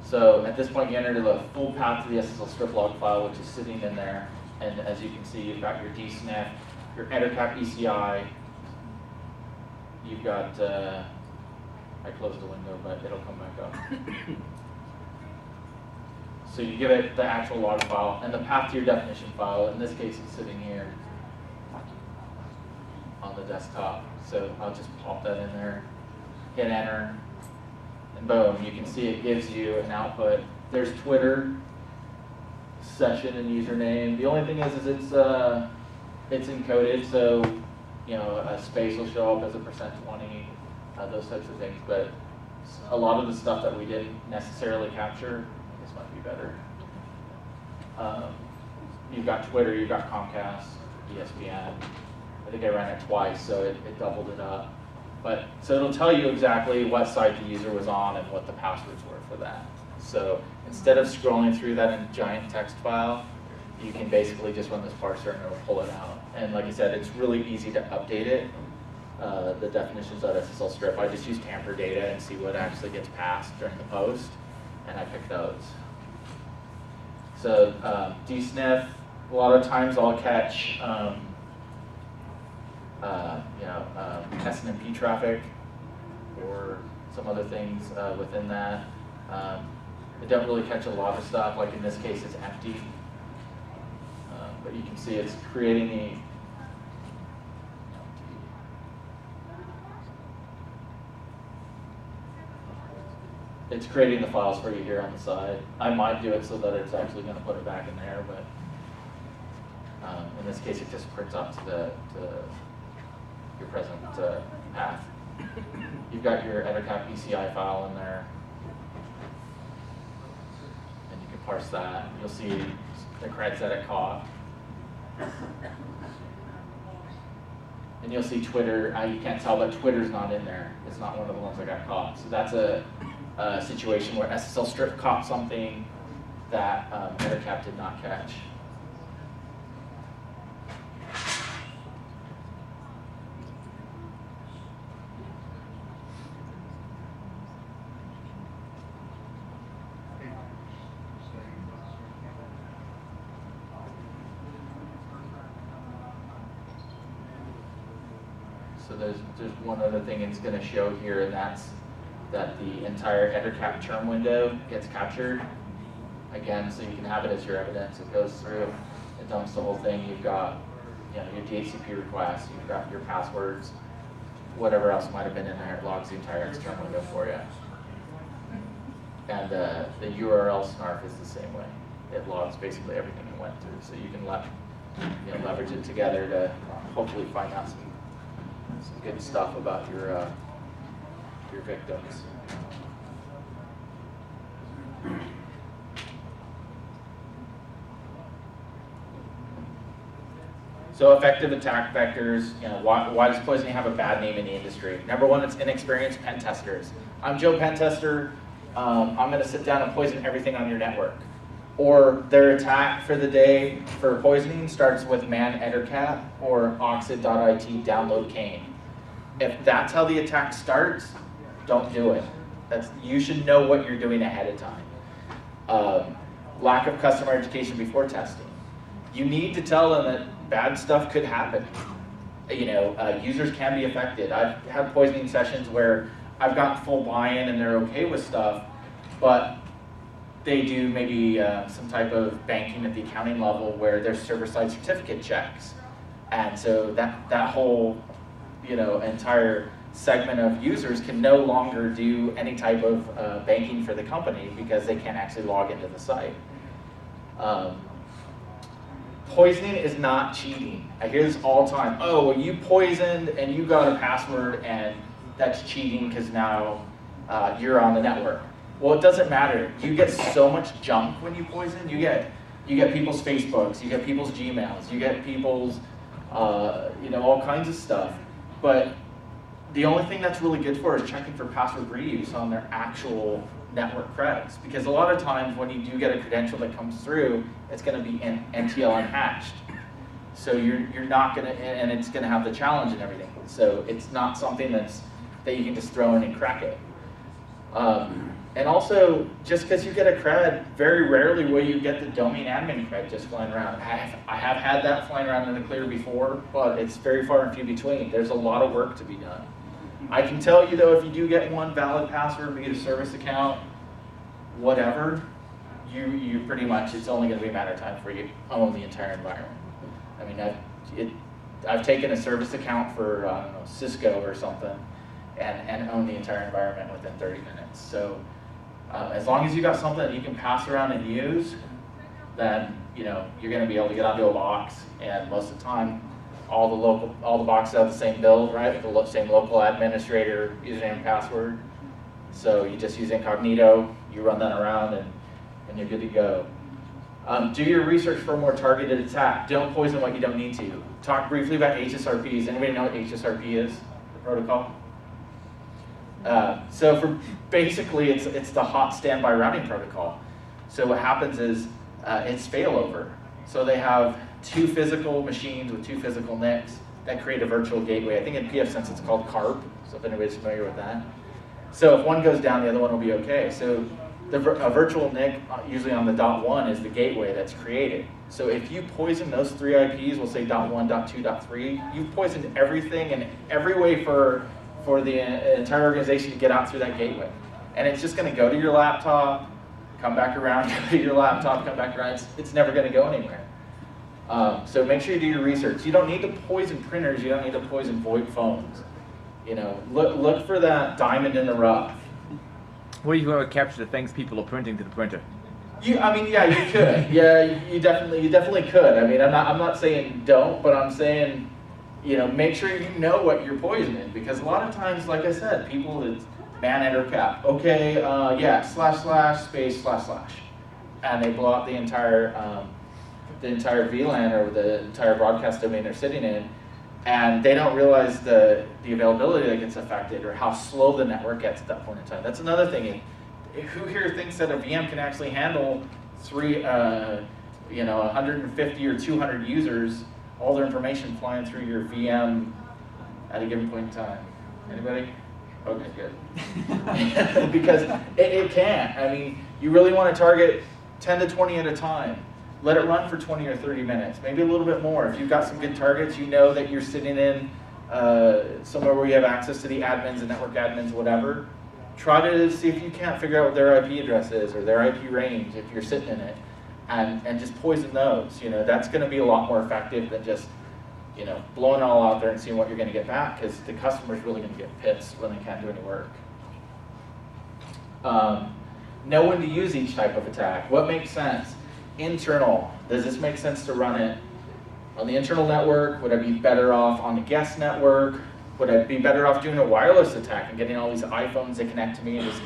A: So at this point, you enter the full path to the SSL strip log file, which is sitting in there. And as you can see, you've got your DSNF, your EnterCap ECI. You've got I closed the window, but it'll come back up. So you give it the actual log file and the path to your definition file. In this case, it's sitting here on the desktop. So I'll just pop that in there, hit enter, and boom, you can see it gives you an output. There's Twitter, session and username. The only thing is it's encoded, so a space will show up as a %20. Those types of things, but a lot of the stuff that we didn't necessarily capture, this might be better. You've got Twitter, you've got Comcast, ESPN. I think I ran it twice, so it doubled it up. But so it'll tell you exactly what site the user was on and what the passwords were for that. So instead of scrolling through that in a giant text file, you can basically just run this parser and it'll pull it out. And like I said, it's really easy to update it. The definitions.ssl strip, I just use tamper data and see what actually gets passed during the post, and I pick those. So dsniff, a lot of times I'll catch SNMP traffic or some other things within that. I don't really catch a lot of stuff, like in this case it's empty. But you can see it's creating the files for you here on the side. I might do it so that it's actually going to put it back in there, but in this case it just prints out to your present path. You've got your EtherCap PCI file in there, and you can parse that. You'll see the creds that it caught. And you'll see Twitter, you can't tell, but Twitter's not in there. It's not one of the ones that got caught. So that's a situation where SSL strip caught something that EtherCap did not catch. So there's one other thing it's going to show here, and that's that the entire EtherCap term window gets captured. Again, so you can have it as your evidence. It goes through, it dumps the whole thing. You've got your DHCP requests, you've got your passwords, whatever else might have been in there. It logs the entire term window for you. And the URL snarf is the same way. It logs basically everything you went through. So you can leverage it together to hopefully find out some good stuff about your victims. So effective attack vectors, why does poisoning have a bad name in the industry? Number one, it's inexperienced pen testers. I'm Joe Pen Tester, I'm gonna sit down and poison everything on your network. Or their attack for the day for poisoning starts with man EtherCap or oxid.it download cane. If that's how the attack starts, don't do it. You should know what you're doing ahead of time. Lack of customer education before testing. You need to tell them that bad stuff could happen. Users can be affected. I've had poisoning sessions where I've gotten full buy-in and they're okay with stuff, but they do maybe some type of banking at the accounting level where there's server-side certificate checks. And so that whole entire segment of users can no longer do any type of banking for the company because they can't actually log into the site. Poisoning is not cheating. I hear this all the time. Oh, well, you poisoned and you got a password and that's cheating because now you're on the network. Well, it doesn't matter. You get so much junk when you poison. You get people's Facebooks, you get people's Gmails, you get people's all kinds of stuff. But the only thing that's really good for is checking for password reuse on their actual network creds. Because a lot of times when you do get a credential that comes through, it's going to be NTL unhatched. So you're not going to, and it's going to have the challenge and everything. So it's not something that you can just throw in and crack it. And also, just because you get a cred, very rarely will you get the domain admin cred just flying around. I have had that flying around in the clear before, but it's very far and few between. There's a lot of work to be done. I can tell you though, if you do get one valid password, be it a service account, whatever, you pretty much, it's only going to be a matter of time for you to own the entire environment. I mean, I've taken a service account for, I don't know, Cisco or something, and own the entire environment within 30 minutes. So as long as you got something that you can pass around and use, then you're going to be able to get onto a box, and most of the time, all the boxes have the same build, right? The same local administrator, username and password. So you just use incognito, you run that around, and you're good to go. Do your research for a more targeted attack. Don't poison what you don't need to. Talk briefly about HSRPs. Anybody know what HSRP is, the protocol? So for basically, it's the hot standby routing protocol. So what happens is it's failover. So they have two physical machines with two physical NICs that create a virtual gateway. I think in pfSense it's called CARP, so if anybody's familiar with that. So if one goes down, the other one will be okay. So a virtual NIC, usually on the .1, is the gateway that's created. So if you poison those three IPs, we'll say .1, .2, .3, you've poisoned everything and every way for the entire organization to get out through that gateway. And it's just going to go to your laptop, come back around, go to your laptop, come back around. It's never going to go anywhere. So make sure you do your research. You don't need to poison printers. You don't need to poison VoIP phones. You know, look for that diamond in the rough.
C: What do you want to capture the things people are printing to the printer?
A: I mean, yeah, you could. Yeah, you definitely could. I mean, I'm not saying don't, but I'm saying, you know, make sure you know what you're poisoning, because a lot of times, like I said, people it's man enter cap. Okay, yeah, / space / and they blow up the entire VLAN or the entire broadcast domain they're sitting in, and they don't realize the availability that gets affected or how slow the network gets at that point in time. That's another thing. Who here thinks that a VM can actually handle 150 or 200 users, all their information flying through your VM at a given point in time? Anybody? Okay, good. Because it can't. I mean, you really want to target 10 to 20 at a time. Let it run for 20 or 30 minutes, maybe a little bit more. If you've got some good targets, you know that you're sitting in somewhere where you have access to the admins and network admins, whatever. Try to see if you can't figure out what their IP address is or their IP range if you're sitting in it, and just poison those. You know, that's going to be a lot more effective than just, you know, blowing it all out there and seeing what you're going to get back, because the customer's really going to get pissed when they can't do any work. Know when to use each type of attack. What makes sense? Internal. Does this make sense to run it on the internal network? Would I be better off on the guest network? Would I be better off doing a wireless attack and getting all these iPhones that connect to me and just,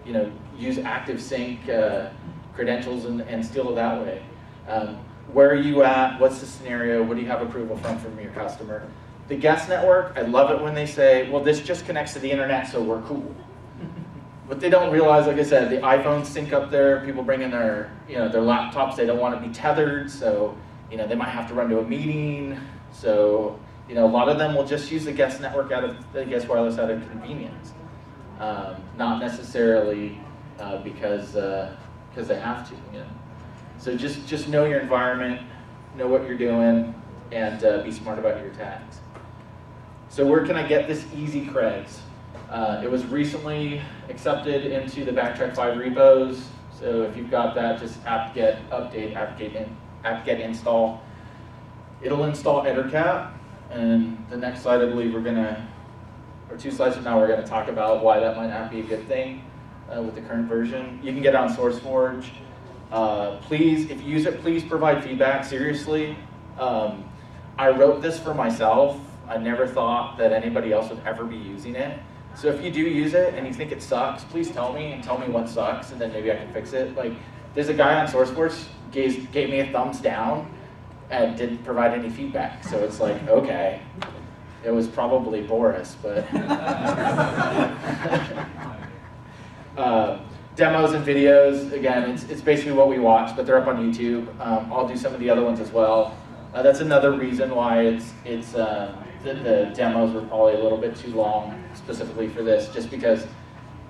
A: you know, use active sync credentials and steal it that way? Where are you at? What's the scenario? What do you have approval from your customer? The guest network, I love it when they say, well, this just connects to the internet, so we're cool. What they don't realize, like I said, the iPhones sync up there. People bring in their, you know, their laptops. They don't want to be tethered, so, you know, they might have to run to a meeting. So, you know, a lot of them will just use the guest network the guest wireless out of convenience, not necessarily because they have to. You know, so just know your environment, know what you're doing, and be smart about your attacks. So where can I get this easy creds? It was recently accepted into the Backtrack 5 repos. So if you've got that, just apt-get update, apt-get install. It'll install EtherCap. And the next slide, I believe we're gonna, or 2 slides from now, we're gonna talk about why that might not be a good thing with the current version. You can get it on SourceForge. Please, if you use it, please provide feedback, seriously. I wrote this for myself. I never thought that anybody else would ever be using it. So if you do use it and you think it sucks, please tell me and tell me what sucks, and then maybe I can fix it. Like, there's a guy on SourceForge gave me a thumbs down and didn't provide any feedback. So it's like, okay, it was probably Boris, but. Demos and videos, again, it's basically what we watch, but they're up on YouTube. I'll do some of the other ones as well. That's another reason why the demos were probably a little bit too long specifically for this, just because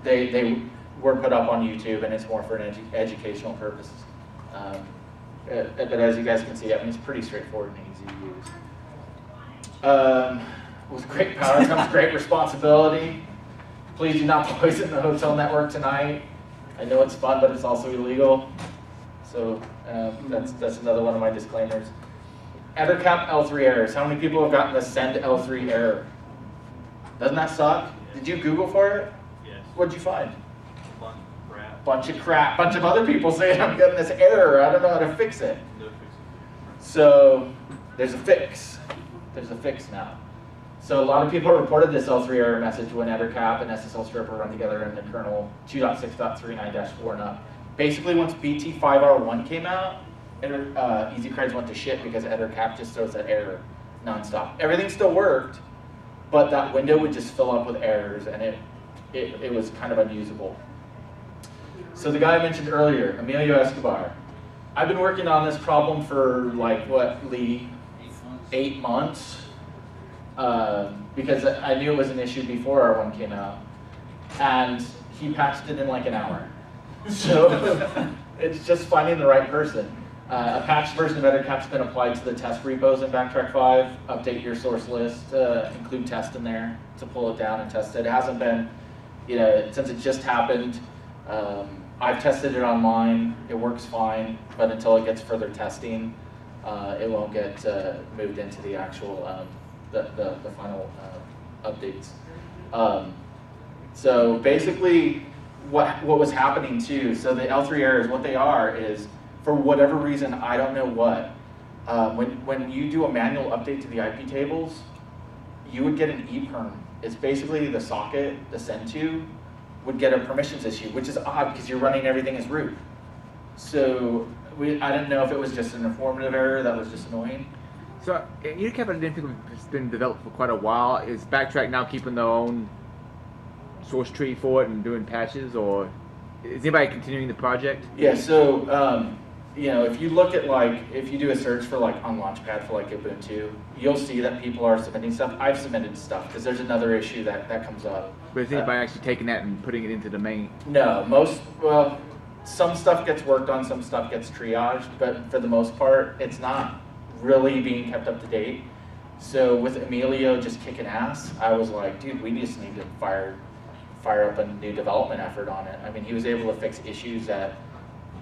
A: they were put up on YouTube and it's more for an educational purposes. But as you guys can see, I mean, it's pretty straightforward and easy to use. With great power comes great responsibility. Please do not poison the hotel network tonight. I know it's fun, but it's also illegal. So that's another one of my disclaimers. EtherCap L3 errors. How many people have gotten the send L3 error? Doesn't that suck? Did you Google for it?
B: Yes.
A: What'd you find?
B: Bunch of crap.
A: Bunch of crap. Bunch of other people saying I'm getting this error. I don't know how to fix it.
B: No fixing.
A: So there's a fix. There's a fix now. So a lot of people reported this L3 error message when EtherCap and SSL stripper run together in the kernel 2.6.39-4 and up. Basically, once BT5R1 came out, EasyCreds went to shit because EtherCap just throws that error nonstop. Everything still worked, but that window would just fill up with errors, and it was kind of unusable. So the guy I mentioned earlier, Emilio Escobar, I've been working on this problem for like, what, Lee? 8 months. Because I knew it was an issue before R1 came out. And he patched it in like an hour. So it's just finding the right person. A patched version of EtherCap's been applied to the test repos in Backtrack 5. Update your source list, include test in there to pull it down and test it. It hasn't been, since it just happened, I've tested it on mine. It works fine, but until it gets further testing, it won't get moved into the actual, the final updates. So basically, what was happening too, so the L3 errors, what they are is, for whatever reason, I don't know what, when you do a manual update to the IP tables, you would get an EPERM. It's basically the socket, the send to, would get a permissions issue, which is odd because you're running everything as root. So I didn't know if it was just an informative error that was just annoying.
C: So EtherCap, I didn't think it's been developed for quite a while. Is Backtrack now keeping their own source tree for it and doing patches, or is anybody continuing the project?
A: Yeah, so if you look at if you do a search for on Launchpad for Ubuntu, you'll see that people are submitting stuff. I've submitted stuff because there's another issue that comes up.
C: But is anybody actually taking that and putting it into the main?
A: No, some stuff gets worked on, some stuff gets triaged, but for the most part, it's not really being kept up to date. So with Emilio just kicking ass, I was like, dude, we just need to fire up a new development effort on it. I mean, he was able to fix issues that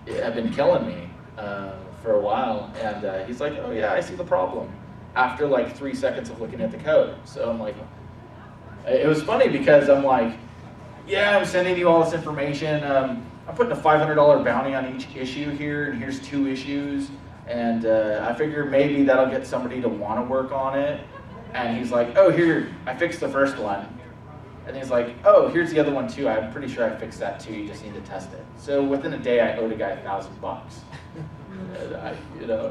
A: have been killing me for a while, and he's like, oh yeah, I see the problem, after 3 seconds of looking at the code. So I'm like, it was funny because I'm like, yeah, I'm sending you all this information, I'm putting a $500 bounty on each issue here, and here's 2 issues, and I figure maybe that'll get somebody to want to work on it. And he's like, oh, here, I fixed the first one. And he's like, oh, here's the other one too. I'm pretty sure I fixed that too. You just need to test it. So within a day, I owed a guy $1,000.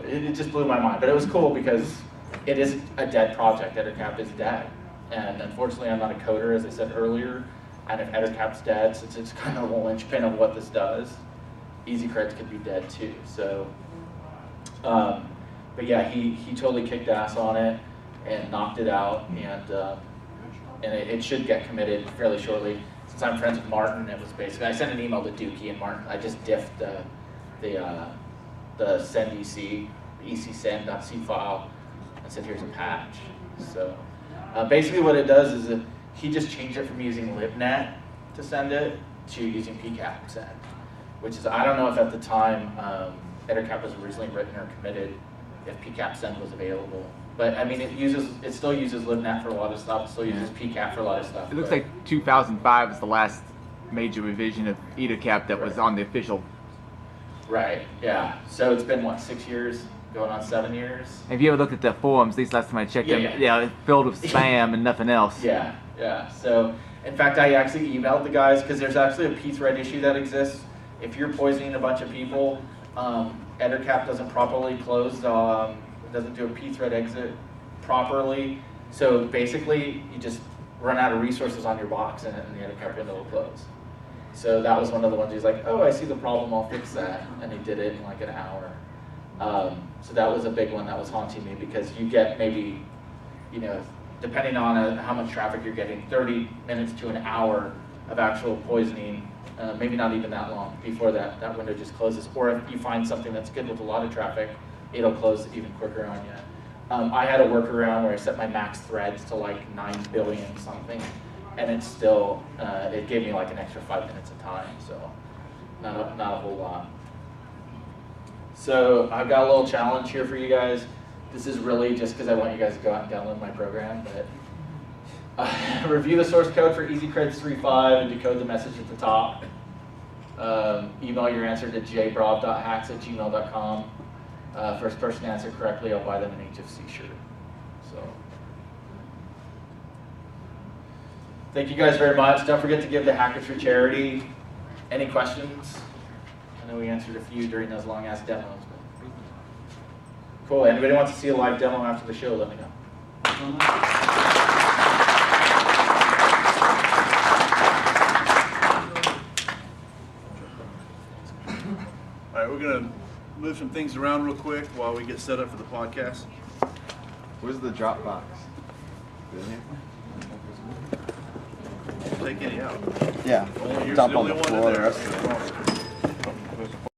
A: It just blew my mind. But it was cool because it is a dead project. EtherCap is dead. And unfortunately, I'm not a coder, as I said earlier. And if EtherCap's dead, since it's kind of the linchpin of what this does, EasyCreds could be dead too. So, but yeah, he totally kicked ass on it and knocked it out. And it should get committed fairly shortly. Since I'm friends with Martin, it was basically, I sent an email to Dookie and Martin. I just diffed the send EC, ecsend.c file, and said, here's a patch. So basically what it does is he just changed it from using libnet to send it to using pcap send, which is, I don't know if at the time EtherCap was originally written or committed, if pcap send was available. But I mean, it still uses libnet for a lot of stuff. It still uses pcap for a lot of stuff.
C: It looks like 2005 is the last major revision of EtherCap that was on the official.
A: Right. Yeah. So it's been what, 6 years, going on 7 years.
C: Have you ever looked at the forums? At least last time I checked them. Yeah, it's filled with spam and nothing else.
A: Yeah. Yeah. So in fact, I actually emailed the guys because there's actually a pthread issue that exists. If you're poisoning a bunch of people, EtherCap doesn't properly close. Doesn't do a pthread exit properly. So basically, you just run out of resources on your box and the EtherCap window will close. So that was one of the ones he's like, oh, I see the problem, I'll fix that. And he did it in like an hour. So that was a big one that was haunting me because you get maybe, depending on how much traffic you're getting, 30 minutes to an hour of actual poisoning, maybe not even that long before that window just closes. Or if you find something that's good with a lot of traffic, it'll close even quicker on you. I had a workaround where I set my max threads to like 9 billion something, and it's still, it gave me like an extra 5 minutes of time, so not a whole lot. So I've got a little challenge here for you guys. This is really just because I want you guys to go out and download my program, but review the source code for EasyCreds 3.5 and decode the message at the top. Email your answer to jbrov.hacks@gmail.com. First person to answer correctly, I'll buy them an HFC shirt. So Thank you guys very much. Don't forget to give the Hackers for charity. Any questions? I know we answered a few during those long ass demos. But... Cool. Anybody wants to see a live demo after the show, let me know.
B: All right, we're gonna move some things around real quick while we get set up for the podcast.
E: Where's the Dropbox?
B: Take any out.
E: Yeah.
B: Only, you're
E: Dump
B: the
E: on
B: only
E: the
B: one in
E: floor.
B: there. That's the problem.